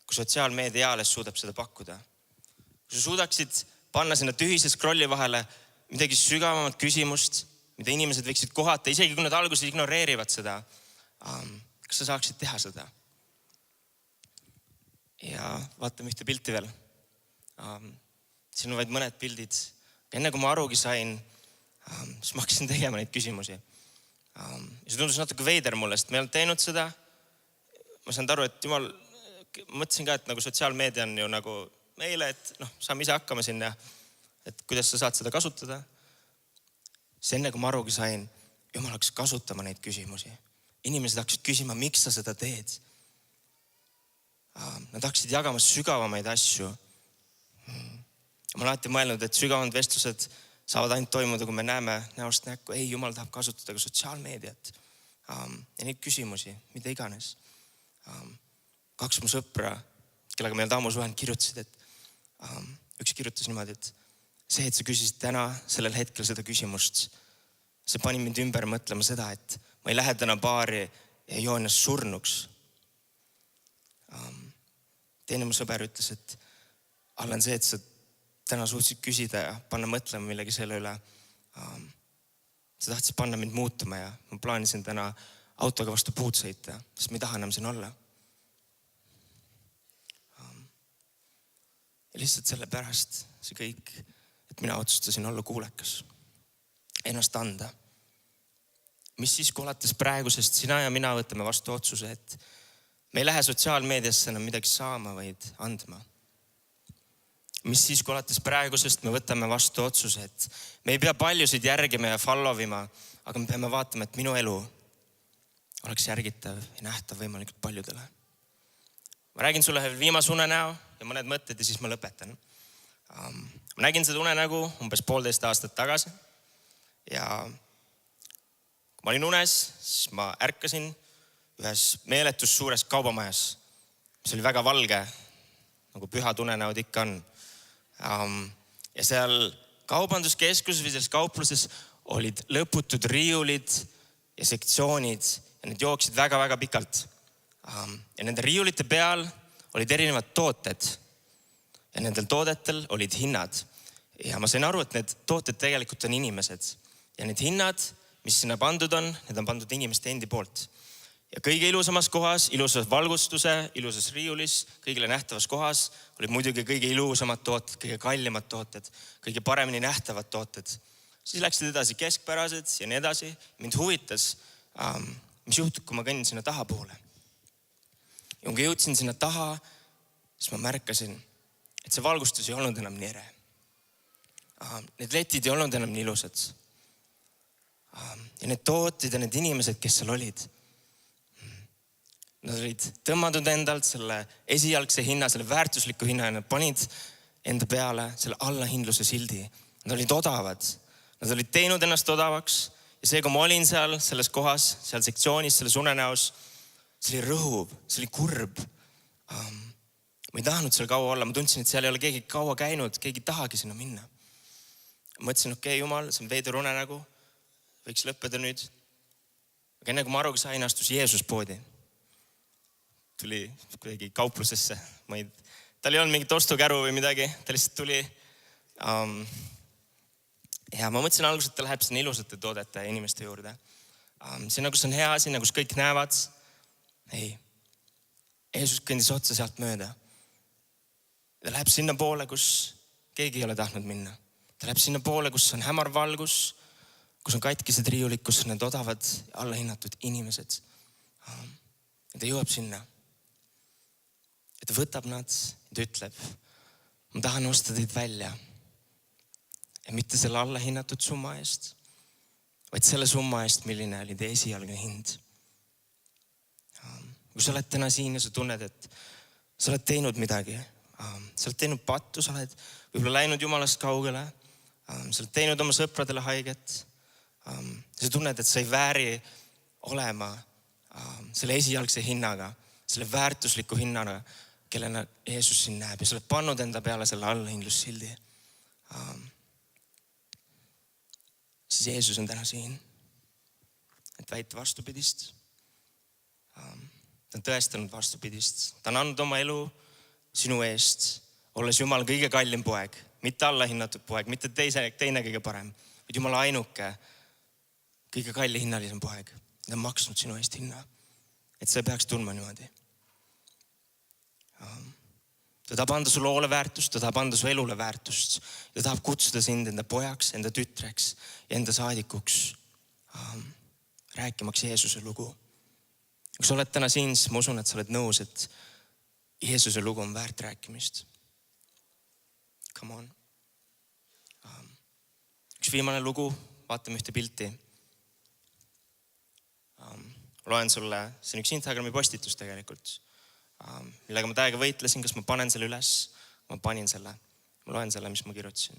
kui sotsiaalmeedia eales suudab seda pakkuda. Kui sa suudaksid panna sinna tühise scrolli vahele midagi sügavamat küsimust, mida inimesed võiksid kohata, isegi kui nad alguses ignoreerivad seda, kas sa saaksid teha seda? Ja vaatame ühte pilti veel. Siin on vaid mõned pildid. Enne kui ma arugi sain, siis ma hakkasin tegema neid küsimusi. Ja see tundus natuke veider mulle, sest me ei olnud teinud seda. Ma sain aru, et Jumal, mõtlesin ka, et nagu sotsiaalmeedia on ju nagu meile, et saame ise hakkama sinna, et kuidas sa saad seda kasutada. See enne kui ma arugi sain, Jumal hakkas kasutama neid küsimusi. Inimesed hakkasid küsima, miks sa seda teed. Nad hakkasid jagama sügavamaid asju. Ma olen alati mõelnud, et sügavamad vestlused saavad ainult toimuda, kui me näeme näost näkku. Ei, Jumal tahab kasutada ka sotsiaalmeediat. Ja neid küsimusi, mida iganes. 2 mu sõpra, kellega me ei olnud ammu suhelnud, kirjutasid, et üks kirjutas niimoodi, et see, et sa küsisid täna sellel hetkel seda küsimust, see pani mind ümber mõtlema seda, et ma ei lähe täna baari ja joo ennast surnuks. Teine mu sõber ütles, et Allan, see, et sa täna suutsid küsida ja panna mõtlema millegi selle üle. Sa tahtsid panna mind muutuma ja ma plaanisin täna autoga vastu puud sõita, sest ma ei taha enam siin olla. Ja lihtsalt selle pärast see kõik, et mina otsustasin olla kuulekas, ennast anda. Mis siis, kui alates praegusest sina ja mina võtame vastu otsuse, et me ei lähe sotsiaalmeediasse enam midagi saama, vaid andma. mis siis, kui alates praegusest me võtame vastu otsuse, et me ei pea paljusid järgima ja follow ima, aga me peame vaatama, et minu elu oleks järgitav ja nähtav võimalikult paljudele. Ma räägin sulle ühe viimase unenäo ja mõned mõtted ja siis ma lõpetan. Ma nägin seda unenägu umbes 1,5 aastat tagasi ja kui ma olin unes, siis ma ärkasin ühes meeletus suures kaubamajas, mis oli väga valge, nagu pühad unenäod ikka on. Ja seal kaubanduskeskuses või selles kaupluses olid lõputud riiulid ja sektsioonid ja need jooksid väga-väga pikalt. Ja nende riiulite peal olid erinevad tooted ja nendel toodetel olid hinnad. Ja ma sain aru, et need tooted tegelikult on inimesed ja need hinnad, mis sinna pandud on, need on pandud inimeste endi poolt. Ja kõige ilusamas kohas, ilusas valgustuse, ilusas riiulis, kõigile nähtavas kohas olid muidugi kõige ilusamad tooted, kõige kallimad tooted, kõige paremini nähtavad tooted. Siis läksid edasi keskpärased ja nii edasi. Mind huvitas, mis juhtub, kui ma kõnnin sinna taha poole. Ja kui jõudsin sinna taha, siis ma märkasin, et see valgustus ei olnud enam nii ere. Need letid ei olnud enam nii ilusad. Ja need tooted ja need inimesed, kes seal olid, nad olid tõmmatud endalt selle esialgse hinna, selle väärtusliku hinna ja nad panid enda peale selle allahindluse sildi. Nad olid odavad. Nad olid teinud ennast odavaks ja see, kui ma olin seal selles kohas, seal sektsioonis, selles unenäos, see oli rõhuv, see oli kurb. Ma ei tahtnud seal kaua olla, ma tundsin, et seal ei ole keegi kaua käinud, keegi ei tahagi sinna minna. Ma mõtlesin, okei, Jumal, see on veider unenägu, võiks lõppeda nüüd. Aga enne kui ma aruga sain, astus Jeesus poodi. Tuli kuidagi kauplusesse. Tal ei olnud mingit ostukäru või midagi, ta lihtsalt tuli. Ja ma mõtlesin alguses, et ta läheb sinna ilusate toodete ja inimeste juurde. Sinna, kus on hea, sinna, kus kõik näevad. Ei, Jeesus kõndis otsa sealt mööda. Ta läheb sinna poole, kus keegi ei ole tahtnud minna. Ta läheb sinna poole, kus on hämar valgus, kus on katkised riiulid, kus on need odavad ja allahinnatud inimesed. Ja ta jõuab sinna. Ja ta võtab nad ja ta ütleb, ma tahan osta teid välja. Ja mitte selle allahinnatud summa eest, vaid selle summa eest, milline oli teie esialgne hind. Kui sa oled täna siin ja sa tunned, et sa oled teinud midagi, sa oled teinud pattu, sa oled võib-olla läinud Jumalast kaugele, sa oled teinud oma sõpradele haiget, sa tunned, et sa ei vääri olema selle esialgse hinnaga, selle väärtusliku hinnaga, kellena Jeesus siin näeb ja sa oled pannud enda peale selle allahindlussildi. Siis Jeesus on täna siin, et väita vastupidist. Ta on tõestanud vastupidist. Ta on andnud oma elu sinu eest, olles Jumal kõige kallim poeg, mitte allahinnatud poeg, mitte teine kõige parem, vaid Jumal ainuke, kõige kalli hinnalisem poeg. Ta on maksnud sinu eest hinna, et sa ei peaks tundma niimoodi. Ta tahab anda sulle hoole väärtust, ta tahab anda su elule väärtust. Ta tahab kutsuda sind enda pojaks, enda tütreks ja enda saadikuks, rääkimaks Jeesuse lugu. Kui sa oled täna siin, siis ma usun, et sa oled nõus, et Jeesuse lugu on väärt rääkimist. Come on. Üks viimane lugu, vaatame ühte pilti. Loen sulle, see on üks Instagrami postitus tegelikult, millega ma täiega võitlesin, kas ma panen selle üles. Ma panin selle, ma loen selle, mis ma kirjutasin.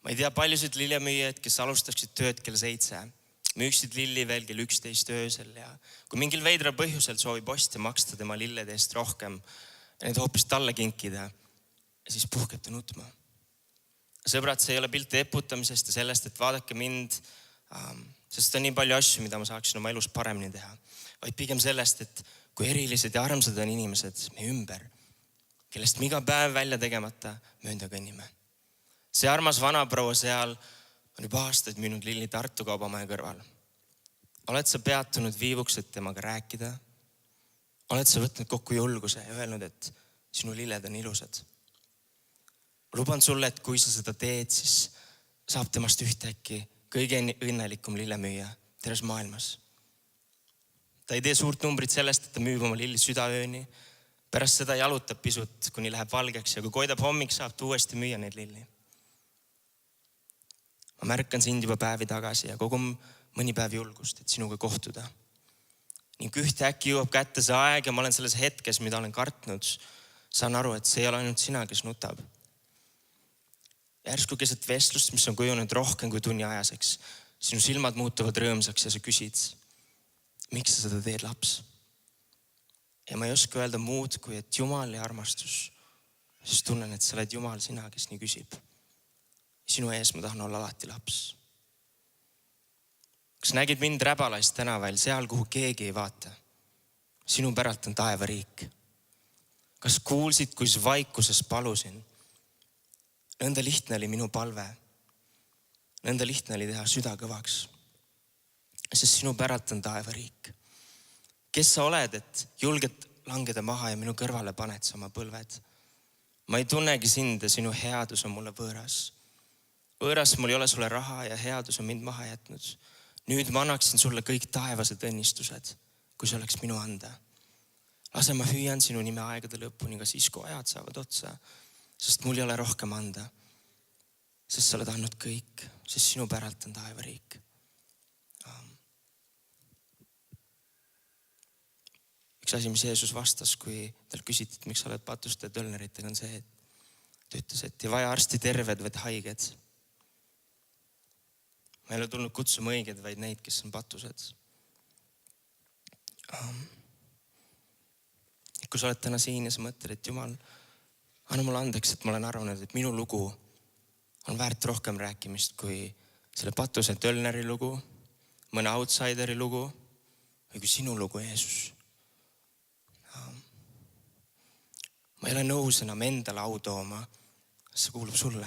Ma ei tea paljusid lillemüüjaid, kes alustaksid tööd kell 7, müüksid lilli veel kell 11 öösel ja kui mingil veidral põhjusel soovib ostja maksta tema lillede eest rohkem ja need hoopis talle kinkida, siis puhkeb ta nutma. Sõbrad, see ei ole pilte eputamisest ja sellest, et vaadake mind, sest on nii palju asju, mida ma saaksin oma elus paremini teha, vaid pigem sellest, et kui erilised ja armsad on inimesed meie ümber, kellest me iga päev välja tegemata mööda kõnnime. See armas vanaproua seal on juba aastaid müünud lilli Tartu kaubamaja kõrval. Oled sa peatunud viivuks, et temaga rääkida? Oled sa võtnud kokku julguse ja öelnud, et sinu lilled on ilusad? Luban sulle, et kui sa seda teed, siis saab temast ühtäkki kõige õnnelikum lillemüüja terves maailmas. Ta ei tee suurt numbrit sellest, et ta müüb oma lilli südaööni, Pärast seda jalutab pisut, kuni läheb valgeks ja kui koidab hommik, saab ta uuesti müüa neid lilli. Ma märkan sind juba päevi tagasi ja kogu mõni päev julgust, et sinuga kohtuda. Ning ühtäkki jõuab kätte see aeg ja ma olen selles hetkes, mida olen kartnud. Saan aru, et see ei ole ainult sina, kes nutab. Järsku keset vestlust, mis on kujunenud rohkem kui tunni ajaseks. Sinu silmad muutuvad rõõmsaks ja sa küsid, miks sa seda teed, laps? Ja ma ei oska öelda muud, kui et Jumal ja armastus. Siis tunnen, et sa oled Jumal, sina, kes nii küsib. Sinu ees ma tahan olla alati laps. Kas nägid mind Räbalais tänavail, seal, kuhu keegi ei vaata? Sinu päralt on taevariik. Kas kuulsid, kui vaikuses palusin? Nõnda lihtne oli minu palve. Nõnda lihtne oli teha süda kõvaks. Sest sinu päralt on taevariik. Kes sa oled, et julged langeda maha ja minu kõrvale paned sa oma põlved? Ma ei tunnegi sind ja sinu headus on mulle võõras. Võõras mul ei ole sulle raha ja headus on mind maha jätnud. Nüüd ma annaksin sulle kõik taevased õnnistused, kui see oleks minu anda. Lase ma hüüan sinu nime aegade lõpuni, ka siis, kui ajad saavad otsa, sest mul ei ole rohkem anda. Sest sa oled andnud kõik, sest sinu päralt on taevariik. Üks asi, mis Jeesus vastas, kui tal küsiti, miks sa oled patuste ja tölneritega, on see, et ta ütles, et ei vaja arsti terved, vaid haiged. Ma ei ole tulnud kutsuma õiged, vaid neid, kes on patused. Kui sa oled täna siin ja sa mõtled, et Jumal, anna mulle andeks, et ma olen arvanud, et minu lugu on väärt rohkem rääkimist kui selle patuse tölneri lugu, mõne outsideri lugu või kui sinu lugu, Jeesus. Ma ei ole nõus enam endale au tooma, see kuulub sulle.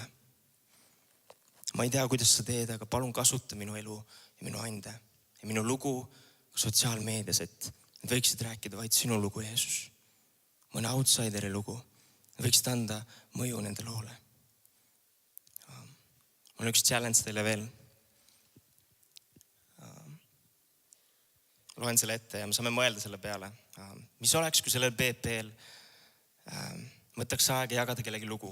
Ma ei tea, kuidas sa teed, aga palun kasuta minu elu ja minu ande ja minu lugu sotsiaalmeedias, et need võiksid rääkida vaid sinu lugu, Jeesus. Mõne outsideri lugu. Need võiksid anda mõju nende loole. Mul on üks challenge teile veel. Loen selle ette ja me saame mõelda selle peale. Mis oleks, kui sellel BP-l võtaks aega jagada kellegi lugu,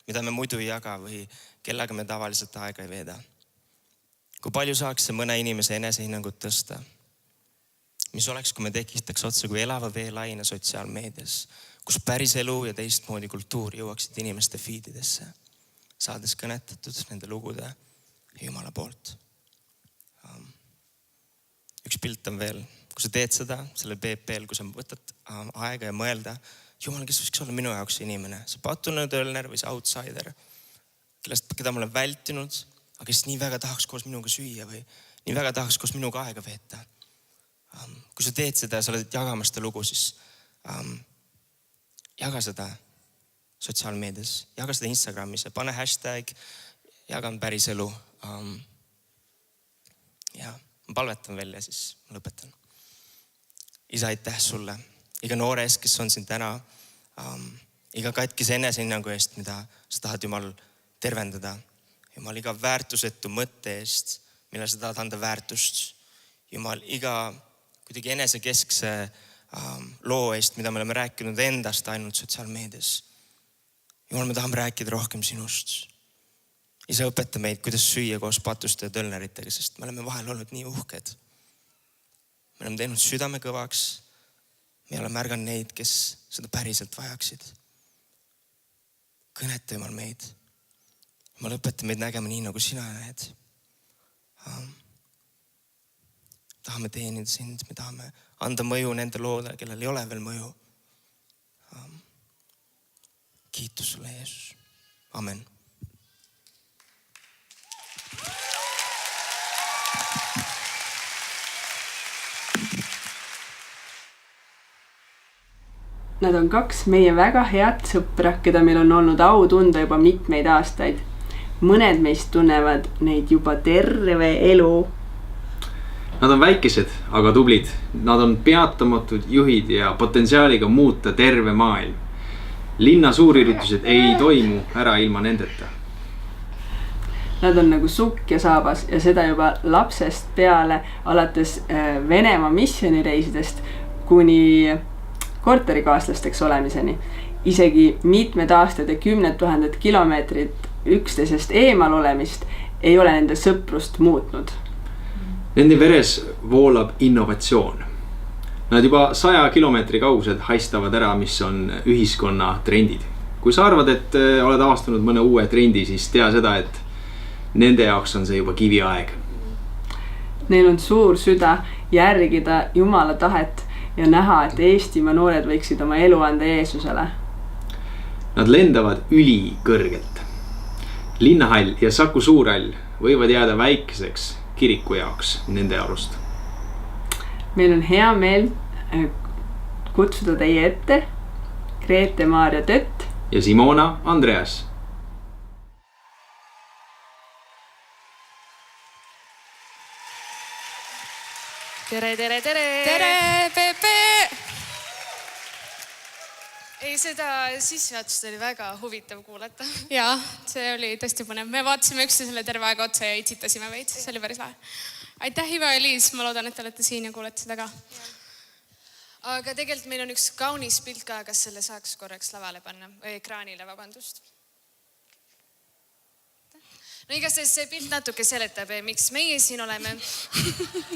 mida me muidu ei jaga või kellega me tavaliselt aega ei veeda. Kui palju saaks see mõne inimese enesehinnangut tõsta? Mis oleks, kui me tekitaks otsa kui elava veelaine sotsiaalmeedias, kus päris elu ja teistmoodi kultuur jõuaksid inimeste feedidesse, saades kõnetatud nende lugude Jumala poolt. Üks pilt on veel. Kui sa teed seda sellel BP-l, kui sa võtad aega ja mõelda, Jumal, kes võiks olla minu jaoks inimene? See patune tölner või see outsider, keda ma olen vältinud, aga kes nii väga tahaks koos minuga süüa või nii väga tahaks koos minuga aega veeta. Kui sa teed seda ja sa oled jagamas seda lugu, siis jaga seda sotsiaalmeedias, jaga seda Instagramis ja pane hashtag jagan päris elu. Ja ma palvetan veel ja siis ma lõpetan. Isa, aitäh sulle. Iga noore eest, kes on siin täna, iga katkise enesehinnangu eest, mida sa tahad, Jumal, tervendada. Jumal, iga väärtusetu mõtte eest, mille sa tahad anda väärtust. Jumal, iga kuidagi enesekeskse loo eest, mida me oleme rääkinud endast ainult sotsiaalmeedias. Jumal, me tahame rääkida rohkem sinust. Isa, õpeta meid, kuidas süüa koos patuste ja tölneritega, sest me oleme vahel olnud nii uhked. Me oleme teinud südame kõvaks. Me oleme märganud neid, kes seda päriselt vajaksid. Kõneta, Jumal, meid. Jumal, õpeta meid nägema nii, nagu sina näed. Tahame teenida sind, me tahame anda mõju nende loodele, kellel ei ole veel mõju. Kiitus sulle, Jeesus. Amen. Nad on kaks meie väga head sõpra, keda meil on olnud au tunda juba mitmeid aastaid. Mõned meist tunnevad neid juba terve elu. Nad on väikesed, aga tublid. Nad on peatamatud juhid ja potentsiaaliga muuta terve maailm. Linna suurüritused ei toimu ära ilma nendeta. Nad on nagu sukk ja saabas ja seda juba lapsest peale, alates Venemaa missionireisidest kuni korterikaaslasteks olemiseni. Isegi mitmed aastad ja 10 000 kilomeetrit üksteisest eemal olemist ei ole nende sõprust muutnud. Nende veres voolab innovatsioon. Nad juba 100 kilomeetri kaugused haistavad ära, mis on ühiskonna trendid. Kui sa arvad, et oled avastanud mõne uue trendi, siis tea seda, et nende jaoks on see juba kiviaeg. Neil on suur süda järgida Jumala tahet ja näha, et Eestimaa noored võiksid oma elu anda Jeesusele. Nad lendavad ülikõrgelt. Linnahall ja Saku Suurhall võivad jääda väikeseks kiriku jaoks nende arust. Meil on hea meel kutsuda teie ette Grete-Maarja Tött ja Simona Andreas. Tere, tere, tere! Tere, Pepe! Ei, seda sissejuhatust oli väga huvitav kuulata. Jaa, see oli tõesti põnev. Me vaatasime üksteisele terve aega otsa ja itsitasime veid. See oli päris lahe. Aitäh, Ivo ja Liis. Ma loodan, et te olete siin ja kuulete seda ka. Aga tegelikult meil on üks kaunis pilt ka, kas selle saaks korraks lavale panna. Või ekraanile, vabandust. No igastahes see pilt natuke seletab, miks meie siin oleme.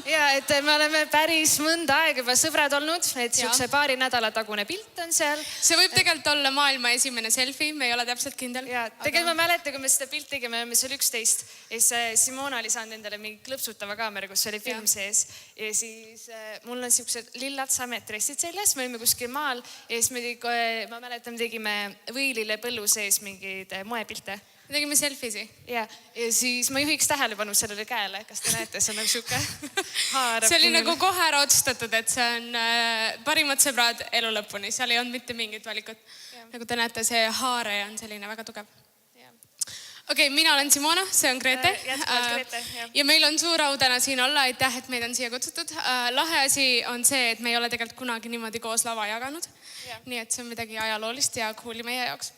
Ja, et me oleme päris mõnda aega juba sõbrad olnud, et siukse paari nädala tagune pilt on seal. See võib tegelikult olla maailma esimene selfie, me ei ole täpselt kindel. Ja, tegelikult ma mäletan, kui me seda pilt tegime, me seal 11, ja siis Simona oli saanud endale mingi klõpsutava kaamera, kus oli film sees. Ja siis mul on siuksed lillad sametressid seljas, me olime kuskil maal, ja siis ma mäletan, tegime võilile põllu sees mingeid moepilte. Me tegime selfiesi. Ja siis ma juhiks tähelepanu sellele käele, kas te näete, see on nagu siuke haarab. See oli nagu kohe ära otsustatud, et see on parimad sõbrad elu lõpuni, seal ei olnud mitte mingit valikut. Nagu te näete, see haare on selline väga tugev. Okei, mina olen Simona, see on Grete. Ja meil on suur au täna siin olla, aitäh, et meid on siia kutsutud. Lahe asi on see, et me ei ole tegelikult kunagi niimoodi koos lava jaganud. Nii et see on midagi ajaloolist ja cooli meie jaoks.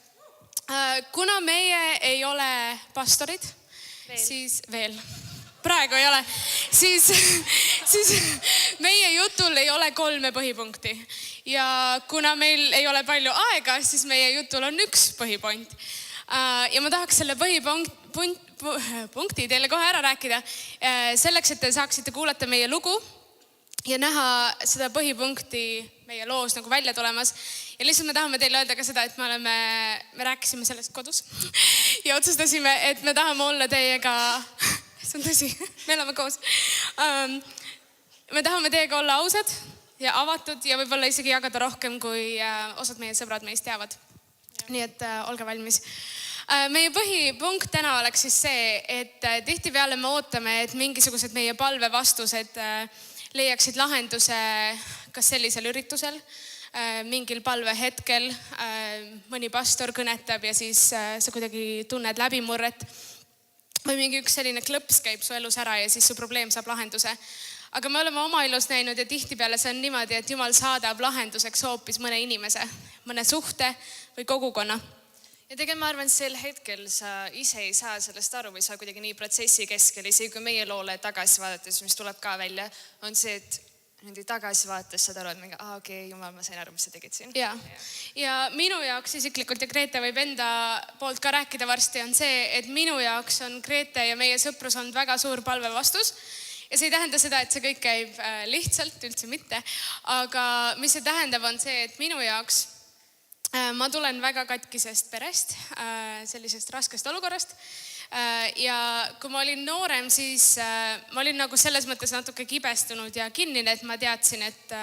Kuna meie ei ole pastorid, siis veel, praegu ei ole, siis meie jutul ei ole 3 põhipunkti. Ja kuna meil ei ole palju aega, siis meie jutul on 1 põhipunkt. Ja ma tahaks selle põhipunkti teile kohe ära rääkida, selleks, et te saaksite kuulata meie lugu ja näha seda põhipunkti meie loos nagu välja tulemas. Ja lihtsalt me tahame teile öelda ka seda, et me rääkisime sellest kodus ja otsustasime, et me tahame olla teiega, see on tõsi, me oleme koos. Me tahame teiega olla ausad ja avatud ja võib-olla isegi jagada rohkem, kui osad meie sõbrad meist teavad. Nii et olge valmis. Meie põhipunkt täna oleks siis see, et tihtipeale me ootame, et mingisugused meie palve vastused leiaksid lahenduse kas sellisel üritusel, mingil palvehetkel, mõni pastor kõnetab ja siis sa kuidagi tunned läbimurret või mingi üks selline klõps käib su elus ära ja siis su probleem saab lahenduse. Aga me oleme oma elus näinud ja tihtipeale see on niimoodi, et Jumal saadab lahenduseks hoopis mõne inimese, mõne suhte või kogukonna. Ja tegelikult ma arvan, et sel hetkel sa ise ei saa sellest aru või sa kuidagi nii protsessi keskel, isegi kui meie loole tagasi vaadates, mis tuleb ka välja, on see, et nende tagasi vaates saad aru, et mingi, okei, Jumal, ma sain aru, mis sa tegid siin. Ja minu jaoks isiklikult ja Grete võib enda poolt ka rääkida varsti on see, et minu jaoks on Grete ja meie sõprus olnud väga suur palve vastus. Ja see ei tähenda seda, et see kõik käib lihtsalt, üldse mitte. Aga mis see tähendab on see, et minu jaoks ma tulen väga katkisest perest, sellisest raskest olukorrast. Ja kui ma olin noorem, siis ma olin nagu selles mõttes natuke kibestunud ja kinnine, et ma teadsin, et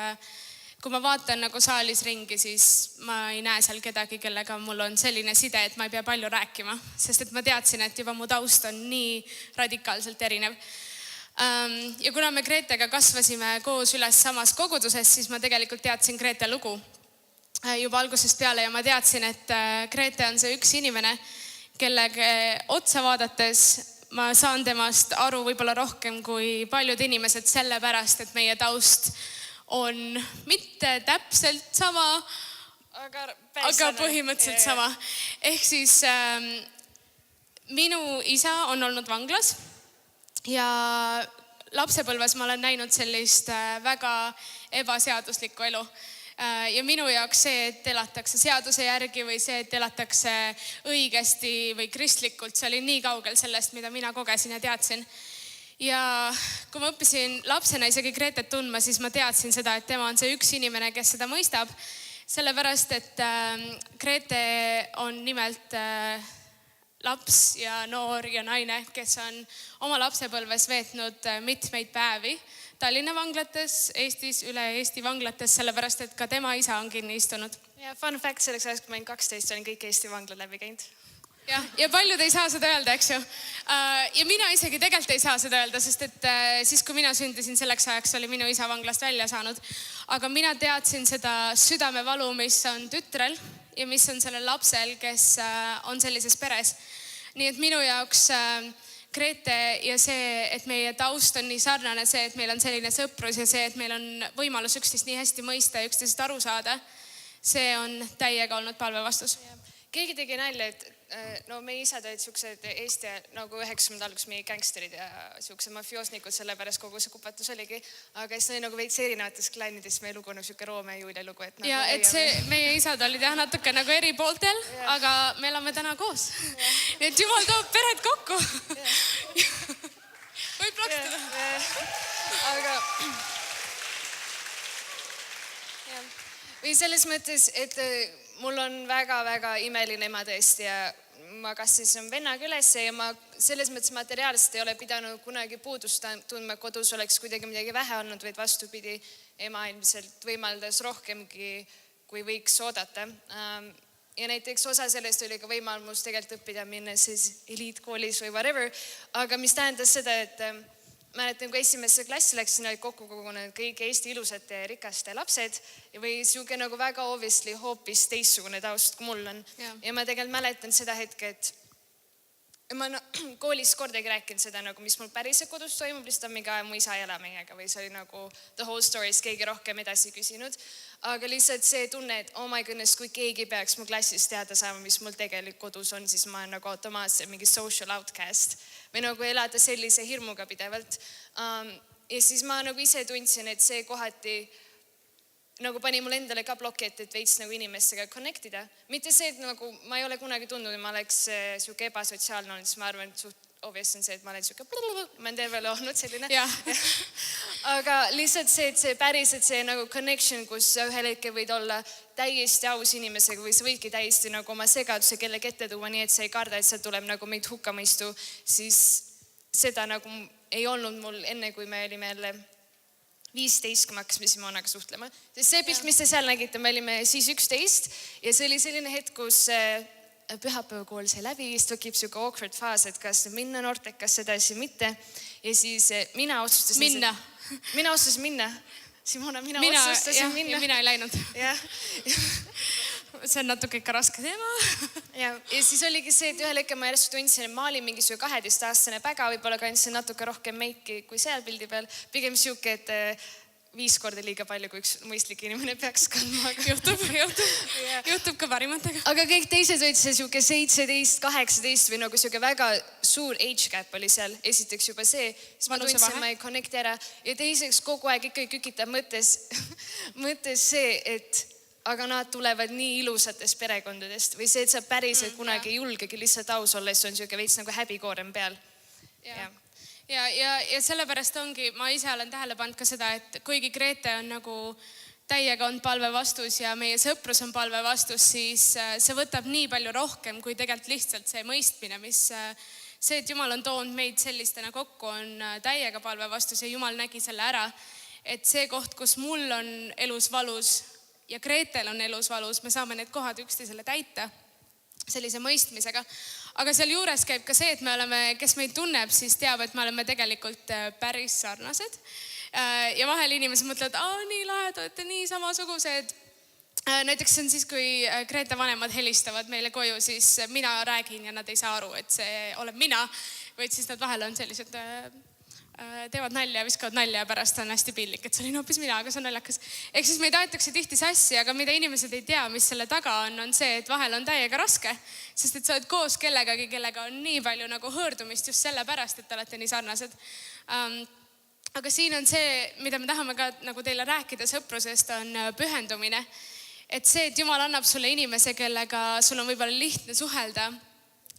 kui ma vaatan nagu saalis ringi, siis ma ei näe seal kedagi, kellega mul on selline side, et ma ei pea palju rääkima, sest et ma teadsin, et juba mu taust on nii radikaalselt erinev. Ja kuna me Gretega kasvasime koos üles samas koguduses, siis ma tegelikult teadsin Grete lugu juba algusest peale ja ma teadsin, et Grete on see üks inimene, kellega otsa vaadates ma saan temast aru võib-olla rohkem kui paljud inimesed sellepärast, et meie taust on mitte täpselt sama, aga põhimõtteliselt sama. Ehk siis minu isa on olnud vanglas ja lapsepõlves ma olen näinud sellist väga ebaseaduslikku elu. ja minu jaoks see, et elatakse seaduse järgi või see, et elatakse õigesti või kristlikult, see oli nii kaugel sellest, mida mina kogesin ja teadsin. Ja kui ma õppisin lapsena isegi Gretet tundma, siis ma teadsin seda, et tema on see üks inimene, kes seda mõistab. Sellepärast, et Grete on nimelt laps ja noor ja naine, kes on oma lapsepõlves veetnud mitmeid päevi Tallinna vanglates, Eestis, üle Eesti vanglates, sellepärast, et ka tema isa on kinni istunud. Ja fun fact, selleks ajaks, kui ma olin 12, olin kõik Eesti vangla läbi käinud. Ja paljud ei saa seda öelda, eks ju. Ja mina isegi tegelikult ei saa seda öelda, sest et siis, kui mina sündisin, selleks ajaks oli minu isa vanglast välja saanud. Aga mina teadsin seda südamevalu, mis on tütrel ja mis on sellel lapsel, kes on sellises peres. Nii et minu jaoks Grete ja see, et meie taust on nii sarnane, see, et meil on selline sõprus ja see, et meil on võimalus üksteist nii hästi mõista ja üksteisest aru saada, see on täiega olnud palvevastus. Keegi tegi nalja, et no meie isad olid siuksed Eesti nagu 90 alguses meie gangsterid ja siuksed mafioosnikud, sellepärast kogu see kupatus oligi. Aga siis oli nagu veits erinevates klannides meie lugu nagu siuke Roome ja Julia lugu. Ja et see meie isad olid jah natuke nagu eri pooltel, aga me elame täna koos. Et Jumal toob pered kokku. Võib plaksutada. Aga või selles mõttes, et mul on väga-väga imeline ema tõesti ja ma kasvasin vennaga üles ja ma selles mõttes materiaalselt ei ole pidanud kunagi puudust tundma, kodus oleks kuidagi midagi vähe olnud, vaid vastupidi, ema ilmselt võimaldas rohkemgi, kui võiks oodata. Ja näiteks osa sellest oli ka võimalus tegelikult õppida minna siis eliitkoolis või whatever, aga mis tähendas seda, et mäletan, kui esimesse klassi läksin, olid kokku kogunenud kõik Eesti ilusate ja rikaste lapsed või siuke nagu väga obviously hoopis teistsugune taust, kui mul on. Ja ma tegelikult mäletan seda hetke, et ma koolis kordagi rääkinud seda, nagu, mis mul päriselt kodus toimub, lihtsalt mingi mu isa ei ela meiega või see oli nagu the whole stories, keegi rohkem edasi küsinud. Aga lihtsalt see tunne, et oh my goodness, kui keegi peaks mu klassis teada saama, mis mul tegelikult kodus on, siis ma olen nagu automaatselt mingi social outcast või nagu elada sellise hirmuga pidevalt. Ja siis ma nagu ise tundsin, et see kohati nagu pani mul endale ka ploki, et veits nagu inimestega connect ida. Mitte see, et nagu ma ei ole kunagi tundnud, et ma oleks siuke ebasotsiaalne olnud, siis ma arvan, et suht obvious on see, et ma olen siuke ma olen tervele olnud selline. Aga lihtsalt see, et see päriselt see nagu connection, kus ühel hetkel võid olla täiesti aus inimesega või sa võidki täiesti nagu oma segaduse kellegi ette tuua, nii et sa ei karda, et sealt tuleb nagu meid hukkamõistu, siis seda nagu ei olnud mul enne, kui me olime jälle 15, kui me hakkasime Simonaga suhtlema. See pilt, mis te seal nägite, me olime siis 11 ja see oli selline hetk, kus pühapäevakool sai läbi, siis tekib siuke awkward faas, et kas minna noortekas edasi, mitte. Ja siis mina otsustasin minna. Simona, mina otsustasin minna. Ja mina ei läinud. See on natuke ikka raske teema. Ja siis oligi see, et ühel hetkel ma järjest tundsin, et ma olin mingi 12-aastane päga, võib-olla kandsin natuke rohkem meiki kui seal pildi peal. Pigem siuke, et 5 korda liiga palju, kui üks mõistlik inimene peaks kandma. Juhtub ka parimatega. Aga kõik teised olid see siuke 17, 18 või nagu siuke väga suur age gap oli seal. Esiteks juba see, siis ma tundsin, ma ei connect ära. Ja teiseks kogu aeg ikka kükitab mõttes see, et aga nad tulevad nii ilusatest perekondadest või see, et sa päriselt kunagi ei julgegi lihtsalt aus olla, siis on siuke veits nagu häbikoorem peal. Ja sellepärast ongi, ma ise olen tähele pannud ka seda, et kuigi Grete on nagu täiega on palve vastus ja meie sõprus on palve vastus, siis see võtab nii palju rohkem kui tegelikult lihtsalt see mõistmine, mis see, et Jumal on toonud meid sellistena kokku, on täiega palve vastus ja Jumal nägi selle ära, et see koht, kus mul on elus valus ja Gretel on elus valus, me saame need kohad üksteisele täita sellise mõistmisega. Aga seal juures käib ka see, et me oleme, kes meid tunneb, siis teab, et me oleme tegelikult päris sarnased. Ja vahel inimesed mõtlevad, nii lahe, te olete nii samasugused. Näiteks see on siis, kui Grete vanemad helistavad meile koju, siis mina räägin ja nad ei saa aru, et see olen mina. Või siis nad vahel on sellised teevad nalja ja viskavad nalja ja pärast on hästi pillik, et see oli hoopis mina, aga see on naljakas. Ehk siis meid aetakse tihti sassi, aga mida inimesed ei tea, mis selle taga on see, et vahel on täiega raske, sest et sa oled koos kellegagi, kellega on nii palju nagu hõõrdumist just selle pärast, et te olete nii sarnased. aga siin on see, mida me tahame ka nagu teile rääkida sõprusest, on pühendumine. Et see, et Jumal annab sulle inimese, kellega sul on võib-olla lihtne suhelda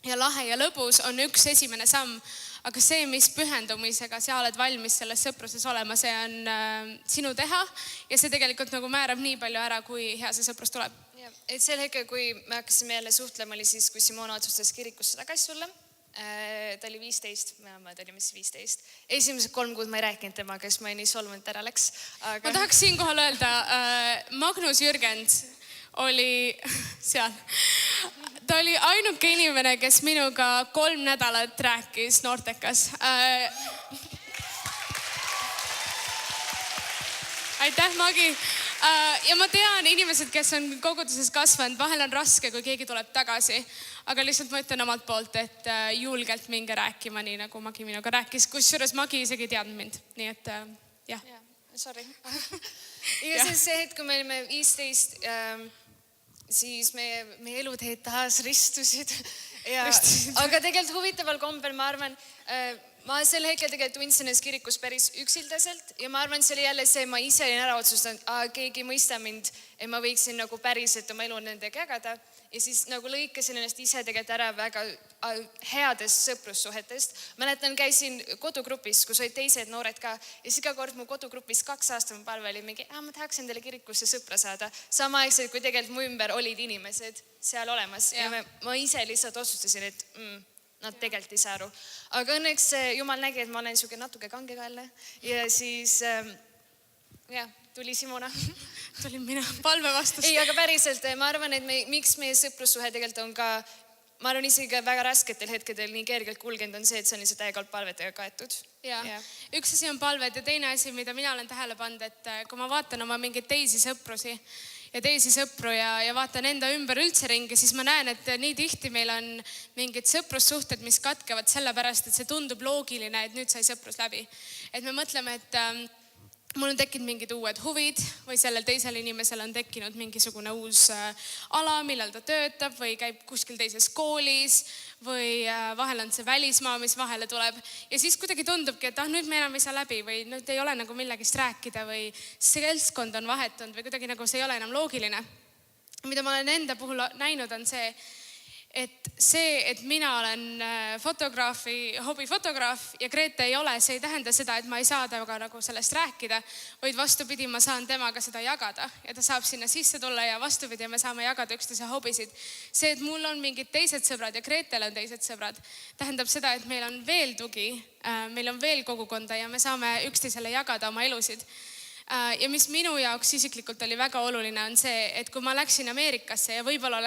ja lahe ja lõbus, on üks esimene samm. Aga see, mis pühendumisega sa oled valmis selles sõpruses olema, see on sinu teha ja see tegelikult nagu määrab nii palju ära, kui hea see sõprus tuleb. Ja, et sel hetkel, kui me hakkasime jälle suhtlema, oli siis, kui Simona otsustas kirikusse tagasi tulla. Ta oli 15, me olime 15. Esimesed 3 kuud ma ei rääkinud temaga, kes ma nii solvunud ära läks. Aga... Ma tahaks siinkohal öelda, Magnus Jürgens oli seal. Ta oli ainuke inimene, kes minuga 3 nädalat rääkis Noortekas. Aitäh, Magi. Ja ma tean inimesed, kes on koguduses kasvanud, vahel on raske, kui keegi tuleb tagasi. Aga lihtsalt ma ütlen omalt poolt, et julgelt minge rääkima, nii nagu Magi minuga rääkis. Kusjuures Magi isegi ei teadnud mind. Nii et jah. Sorry. Ja see hetk, kui me olime 15, siis meie eluteed taas ristusid. Aga tegelikult huvitaval kombel, ma arvan, ma sel hetkel tegelikult tundsin ennast kirikus päris üksildaselt ja ma arvan, see oli jälle see, ma ise olin ära otsustanud, keegi ei mõista mind, et ma võiksin nagu päriselt oma elu nendega jagada ja siis nagu lõikasin ennast ise tegelikult ära väga headest sõprussuhetest. Mäletan, käisin kodugrupis, kus olid teised noored ka ja siis iga kord mu kodugrupis 2 aastat mu palve oli mingi, ma tahaksin teile kirikusse sõpra saada. Samaaegselt, kui tegelikult mu ümber olid inimesed seal olemas ja ma ise lihtsalt otsustasin, et nad tegelikult ei saa aru. Aga õnneks Jumal nägi, et ma olen niisugune natuke kangekaelne ja siis tuli Simona. Tulin mina palve vastus. Ei, aga päriselt, ma arvan, et miks meie sõprussuhe tegelikult on ka, ma arvan isegi väga rasketel hetkedel nii kergelt kulgenud on see, et see on lihtsalt täielikult palvetega kaetud. Ja. Üks asi on palved ja teine asi, mida mina olen tähele pannud, et kui ma vaatan oma mingeid teisi sõprusi ja teisi sõpru ja vaatan enda ümber üldse ringi, siis ma näen, et nii tihti meil on mingid sõprussuhted, mis katkevad sellepärast, et see tundub loogiline, et nüüd sai sõprus läbi. Et me mõtleme, et mul on tekkinud mingid uued huvid või sellel teisel inimesel on tekkinud mingisugune uus ala, millal ta töötab või käib kuskil teises koolis või vahel on see välismaa, mis vahele tuleb. Ja siis kuidagi tundubki, et nüüd me enam ei saa läbi või nüüd ei ole nagu millegist rääkida või seltskond on vahetunud või kuidagi nagu see ei ole enam loogiline. Mida ma olen enda puhul näinud on see, et mina olen hobifotograaf ja Grete ei ole, see ei tähenda seda, et ma ei saa temaga nagu sellest rääkida, vaid vastupidi, ma saan temaga seda jagada ja ta saab sinna sisse tulla ja vastupidi, me saame jagada üksteise hobisid. See, et mul on mingid teised sõbrad ja Gretel on teised sõbrad, tähendab seda, et meil on veel tugi, meil on veel kogukonda ja me saame üksteisele jagada oma elusid. Ja mis minu jaoks isiklikult oli väga oluline on see, et kui ma läksin Ameerikasse ja võib-olla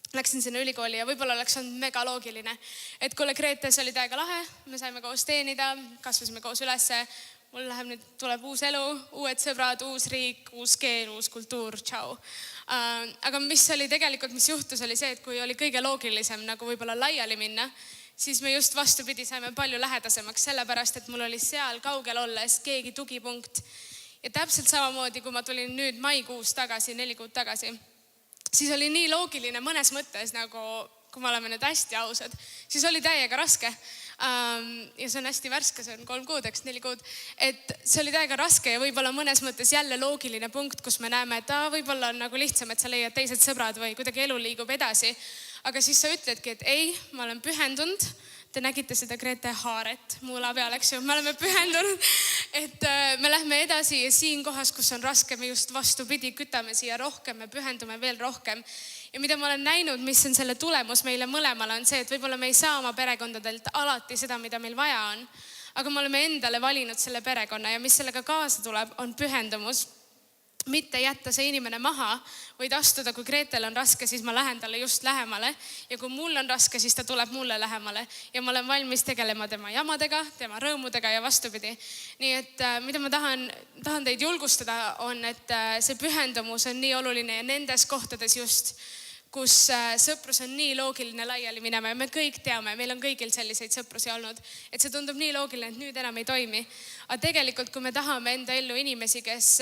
läksin sinna ülikooli ja võib-olla oleks olnud mega loogiline. Et kuule, Gretes oli täiega lahe, me saime koos teenida, kasvasime koos ülesse, mul nüüd tuleb uus elu, uued sõbrad, uus riik, uus keel, uus kultuur, tšau. Aga mis oli tegelikult, mis juhtus, oli see, et kui oli kõige loogilisem nagu võib-olla laiali minna, siis me just vastupidi saime palju lähedasemaks, sellepärast, et mul oli seal kaugel olles keegi tugipunkt. Ja täpselt samamoodi, kui ma tulin nüüd maikuus tagasi, 4 kuud tagasi, siis oli nii loogiline mõnes mõttes, nagu kui me oleme nüüd hästi ausad, siis oli täiega raske. Ja see on hästi värske, see on 3 kuud, 4 kuud. Et see oli täiega raske ja võib-olla mõnes mõttes jälle loogiline punkt, kus me näeme, et võib-olla on nagu lihtsam, et sa leiad teised sõbrad või kuidagi elu liigub edasi. Aga siis sa ütledki, et ei, ma olen pühendunud. Te nägite seda Grete haaret muula peal, eks ju, me oleme pühendunud, et me lähme edasi ja siin kohas, kus on raske, me just vastupidi, kütame siia rohkem, me pühendume veel rohkem. Ja mida ma olen näinud, mis on selle tulemus meile mõlemale, on see, et võib-olla me ei saa oma perekondadelt alati seda, mida meil vaja on, aga me oleme endale valinud selle perekonna ja mis sellega kaasa tuleb, on pühendumus. Mitte jätta see inimene maha, võid astuda, kui Gretel on raske, siis ma lähen talle just lähemale ja kui mul on raske, siis ta tuleb mulle lähemale ja ma olen valmis tegelema tema jamadega, tema rõõmudega ja vastupidi. Nii et mida ma tahan teid julgustada on, et see pühendumus on nii oluline ja nendes kohtades just, kus sõprus on nii loogiline laiali minema ja me kõik teame, meil on kõigil selliseid sõprusi olnud, et see tundub nii loogiline, et nüüd enam ei toimi. Aga tegelikult, kui me tahame enda ellu inimesi, kes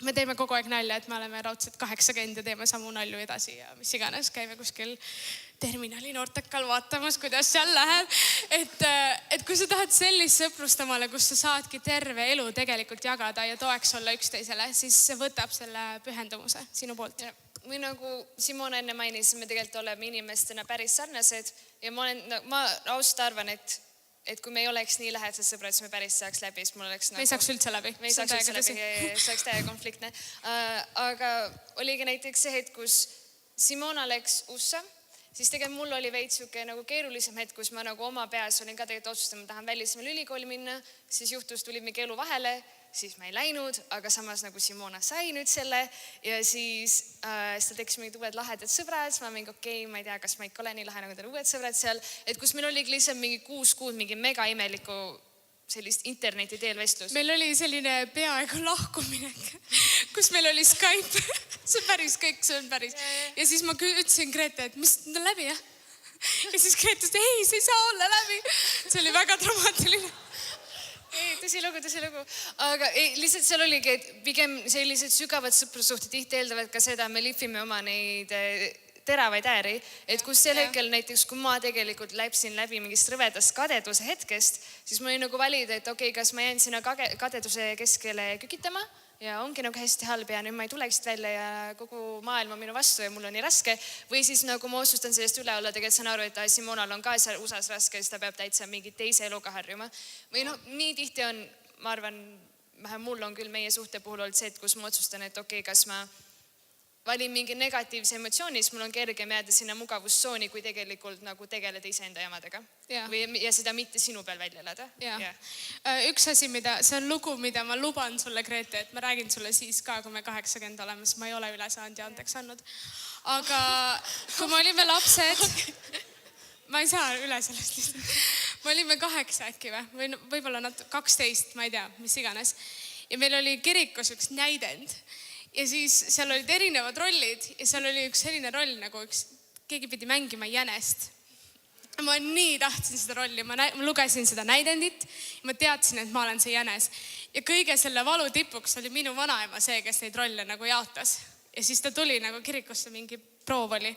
me teeme kogu aeg nalja, et me oleme raudselt 80 ja teeme samu nalju edasi ja mis iganes, käime kuskil terminali Nortakal vaatamas, kuidas seal läheb. Et kui sa tahad sellist sõprust omale, kus sa saadki terve elu tegelikult jagada ja toeks olla üksteisele, siis see võtab selle pühendumuse sinu poolt. Või nagu Simona enne mainis, me tegelikult oleme inimestena päris sarnased ja ma ausalt arvan, et kui me ei oleks nii lähedased sõbrad, siis me päris saaks läbi, siis mul oleks Me ei saaks üldse läbi. Me ei saaks üldse läbi, see oleks täiega konfliktne. Aga oligi näiteks see hetk, kus Simona läks USA, siis tegelikult mul oli veits siuke nagu keerulisem hetk, kus ma nagu oma peas olin ka tegelikult otsustama, tahan välismaal ülikooli minna, siis juhtus, tuli mingi elu vahele, siis ma ei läinud, aga samas nagu Simona sai nüüd selle ja siis ta tekkis mingid uued lahedad sõbrad, siis ma mingi okei, ma ei tea, kas ma ikka olen nii lahe, nagu teil uued sõbrad seal, et kus meil oligi lihtsalt mingi 6 kuud mingi mega imeliku sellist interneti teel vestlus. Meil oli selline peaaegu lahkuminek, kus meil oli Skype. See on päris kõik, see on päris. Ja siis ma ütlesin Grete, et mis on läbi, jah? Ja siis Grete ütles, ei, see ei saa olla läbi. See oli väga dramaatiline. Ei, tõsilugu. Aga lihtsalt seal oligi, et pigem sellised sügavad sõprussuhted tihti eeldavad ka seda, me lihvime oma neid teravaid ääri, et kus sel hetkel näiteks, kui ma tegelikult läpsin läbi mingist rõvedast kadeduse hetkest, siis mul oli nagu valida, et okei, kas ma jään sinna kadeduse keskele kükitama ja ongi nagu hästi halb ja nüüd ma ei tuleks välja ja kogu maailm on minu vastu ja mul on nii raske. Või siis nagu ma otsustan sellest üle olla, tegelikult saan aru, et Simonal on ka seal USA-s raske, siis ta peab täitsa mingi teise eluga harjuma. Või nii tihti on, ma arvan, vähem mul on küll meie suhte puhul olnud see, et kus ma otsustan, et okei, kas ma valin mingi negatiivse emotsiooni, siis mul on kergem jääda sinna mugavustsooni, kui tegelikult nagu tegeleda iseenda jamadega. Ja seda mitte sinu peal välja elada. Üks asi, see on lugu, mida ma luban sulle, Grete, et ma räägin sulle siis ka, kui me 80 oleme, siis ma ei ole üle saanud ja andeks andnud. Aga kui me olime lapsed, ma ei saa üle sellest lihtsalt. Me olime 8 äkki või võib-olla 12, ma ei tea, mis iganes. Ja meil oli kirikus üks näidend. Ja siis seal olid erinevad rollid ja seal oli üks selline roll, nagu keegi pidi mängima jänest. Ma nii tahtsin seda rolli, ma lugesin seda näidendit ja ma teadsin, et ma olen see jänes. Ja kõige selle valu tipuks oli minu vanaema see, kes neid rolle nagu jaotas. Ja siis ta tuli nagu kirikusse, mingi proov oli.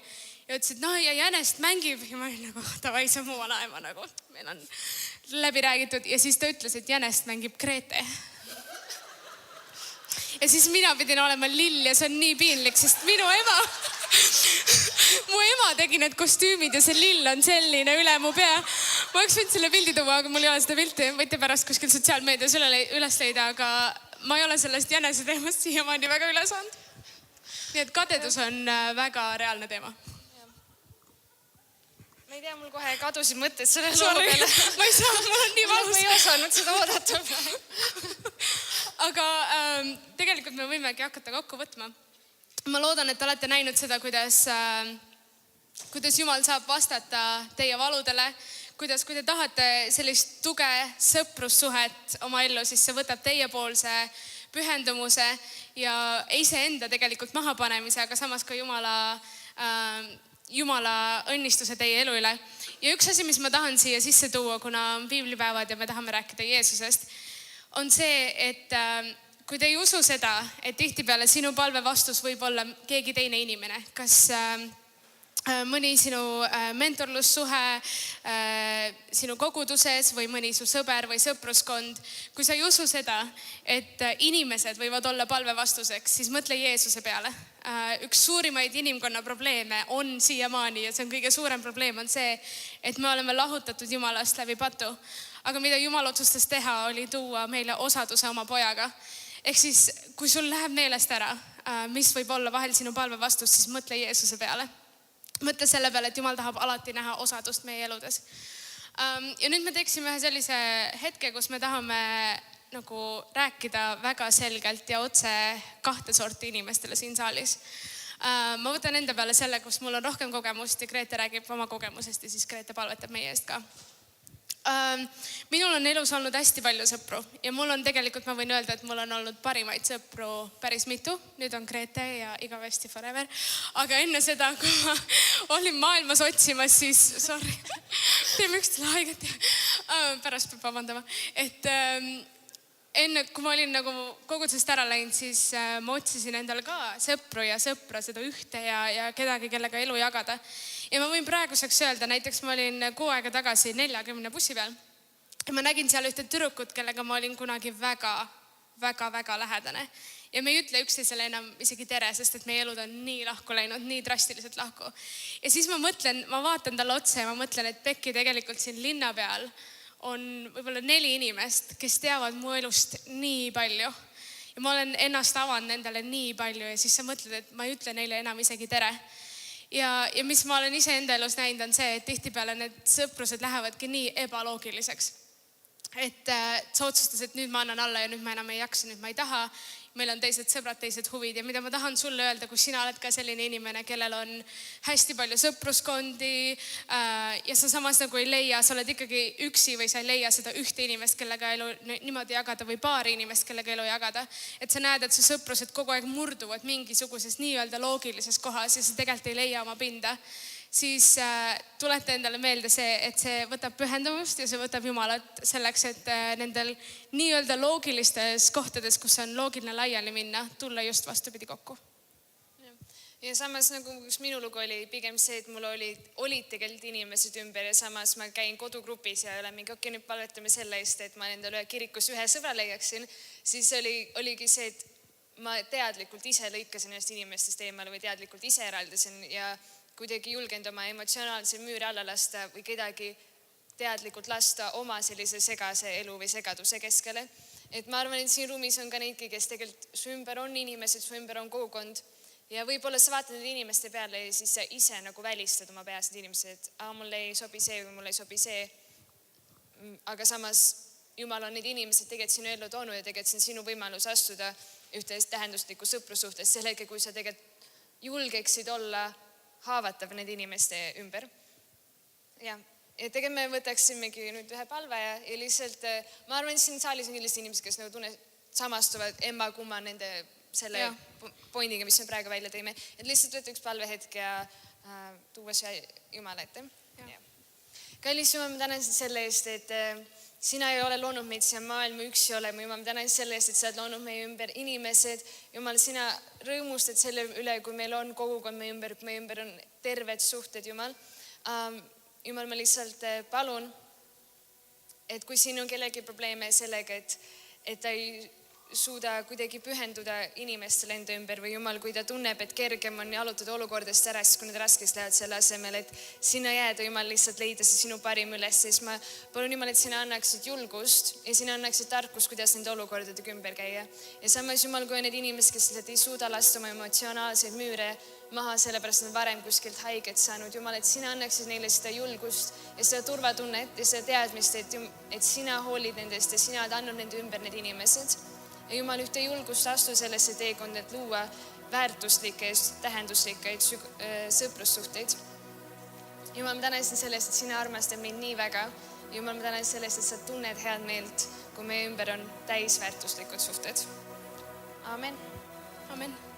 Ja ütles, et ja jänest mängib. Ja ma olin nagu, davai, see on mu vanaema nagu. Meil on läbi räägitud. Ja siis ta ütles, et jänest mängib Grete. Ja siis mina pidin olema lill ja see on nii piinlik, sest mu ema tegi need kostüümid ja see lill on selline üle mu pea. Ma oleks võinud selle pildi tuua, aga mul ei ole seda pilti. Võite pärast kuskil sotsiaalmeedias üles leida, aga ma ei ole sellest jänese teemast siiamaani väga üle saanud. Nii et kadedus on väga reaalne teema. Ma ei tea, mul kohe kadusid mõtted selle loo peale. Ma ei saa, mul on nii valus. Ma ei osanud seda oodata. Aga tegelikult me võimegi hakata kokku võtma. Ma loodan, et olete näinud seda, kuidas Jumal saab vastata teie valudele, kuidas, kui te tahate sellist tuge, sõprussuhet oma ellu, siis see võtab teiepoolse pühendumuse ja iseenda tegelikult mahapanemise, aga samas ka Jumala õnnistuse teie elu üle. Ja üks asi, mis ma tahan siia sisse tuua, kuna on piiblipäevad ja me tahame rääkida Jeesusest, on see, et kui te ei usu seda, et tihtipeale sinu palve vastus võib olla keegi teine inimene, kas mõni sinu mentorlussuhe sinu koguduses või mõni su sõber või sõpruskond, kui sa ei usu seda, et inimesed võivad olla palve vastuseks, siis mõtle Jeesuse peale. Üks suurimaid inimkonna probleeme on siiamaani ja see on kõige suurem probleem on see, et me oleme lahutatud Jumalast läbi patu. Aga mida Jumal otsustas teha, oli tuua meile osaduse oma pojaga. Ehk siis, kui sul läheb meelest ära, mis võib olla vahel sinu palve vastus, siis mõtle Jeesuse peale. Mõtle selle peale, et Jumal tahab alati näha osadust meie eludes. Ja nüüd me teeksime ühe sellise hetke, kus me tahame nagu rääkida väga selgelt ja otse 2 sorti inimestele siin saalis. Ma võtan enda peale selle, kus mul on rohkem kogemust ja Grete räägib oma kogemusest ja siis Grete palvetab meie eest ka. Minul on elus olnud hästi palju sõpru ja mul on tegelikult, ma võin öelda, et mul on olnud parimaid sõpru päris mitu. Nüüd on Grete ja igavesti forever. Aga enne seda, kui ma olin maailmas otsimas, siis, teeme üksteisele haiget ja pärast peab vabandama. Et enne, kui ma olin nagu kogudusest ära läinud, siis ma otsisin endale ka sõpru ja sõpra, seda ühte ja kedagi, kellega elu jagada. Ja ma võin praeguseks öelda, näiteks ma olin 6 aega tagasi 40 bussi peal. Ja ma nägin seal ühte tüdrukut, kellega ma olin kunagi väga lähedane. Ja me ei ütle üksteisele enam isegi tere, sest et meie elud on nii lahku läinud, nii drastiliselt lahku. Ja siis ma vaatan talle otsa ja ma mõtlen, et Pekki tegelikult siin linna peal on võib-olla 4 inimest, kes teavad mu elust nii palju. Ja ma olen ennast avanud nendele nii palju ja siis sa mõtled, et ma ei ütle neile enam isegi tere. Ja mis ma olen ise enda elus näinud on see, et tihtipeale need sõprused lähevadki nii ebaloogiliseks. Et sa otsustas, et nüüd ma annan alla ja nüüd ma enam ei jaksa, nüüd ma ei taha. Meil on teised sõbrad, teised huvid ja mida ma tahan sulle öelda, kui sina oled ka selline inimene, kellel on hästi palju sõpruskondi ja sa samas nagu ei leia, sa oled ikkagi üksi või sa ei leia seda ühte inimest, kellega elu niimoodi jagada või paari inimest, kellega elu jagada. Et sa näed, et su sõprused kogu aeg murduvad mingisuguses nii-öelda loogilises kohas ja sa tegelikult ei leia oma pinda. Siis tuleta endale meelde see, et see võtab pühendumust ja see võtab Jumalat selleks, et nendel nii-öelda loogilistes kohtades, kus on loogiline laiali minna, tulla just vastupidi kokku. Ja samas nagu kus minu lugu oli pigem see, et mul olid tegelikult inimesed ümber ja samas ma käin kodugrupis ja olen mingi nüüd palvetame selle eest, et ma endale kirikus ühe sõbra leiaksin, siis oligi see, et ma teadlikult ise lõikasin ennast inimestest eemale või teadlikult ise eraldasin ja kuidagi julgenud oma emotsionaalse müüri alla lasta või kedagi teadlikult lasta oma sellise segase elu või segaduse keskele. Et ma arvan, et siin ruumis on ka neidki, kes tegelikult su ümber on inimesed, su ümber on kogukond ja võib-olla sa vaatad need inimeste peale ja siis sa ise nagu välistad oma peas need inimesed, et mulle ei sobi see või mulle ei sobi see. Aga samas Jumal on need inimesed tegelikult sinu ellu toonud ja tegelikult see on sinu võimalus astuda ühte tähenduslikku sõprussuhtes selle hetke, kui sa tegelikult julgeksid olla haavatav need inimeste ümber. Ja tegelikult me võtaksimegi nüüd ühe palve ja lihtsalt, ma arvan, et siin saalis on kindlasti inimesed, kes nagu samastuvad emma kumma nende selle pointiga, mis me praegu välja tõime. Et lihtsalt võtta üks palvehetk ja tuua siia Jumala ette. Kallis Jumal, ma tänan selle eest, et sina ei ole loonud meid siia maailma üksi olema. Jumal, ma tänan selle eest, et sa oled loonud meie ümber inimesed. Jumal, sina rõõmustad selle üle, kui meil on kogukond meie ümber on terved suhted, Jumal. Jumal, ma lihtsalt palun, et kui siin on kellegi probleeme sellega, et ta ei suuda kuidagi pühenduda inimestele enda ümber või Jumal, kui ta tunneb, et kergem on jalutada olukordest ära, siis kui need raskeks lähevad selle asemel, et sinna jääda, Jumal, lihtsalt leida see sinu parim üles, siis ma palun Jumal, et sina annaksid julgust ja sina annaksid tarkust, kuidas nende olukordadega ümber käia. Ja samas Jumal, kui on need inimesed, kes lihtsalt ei suuda lasta oma emotsionaalseid müüre maha, sellepärast nad varem kuskilt haiget saanud, Jumal, et sina annaksid neile seda julgust ja seda turvatunnet ja seda teadmist, et sina hoolid nendest ja sina oled andnud nende ümber need inimesed. Ja Jumal, ühte julgust astu sellesse teekond, et luua väärtuslikke ja tähenduslikke sõprussuhteid. Jumal, ma tänasin sellest, et sina armastad meid nii väga. Jumal, ma tänasin sellest, et sa tunned head meelt, kui meie ümber on täisväärtuslikud suhted. Amen. Amen.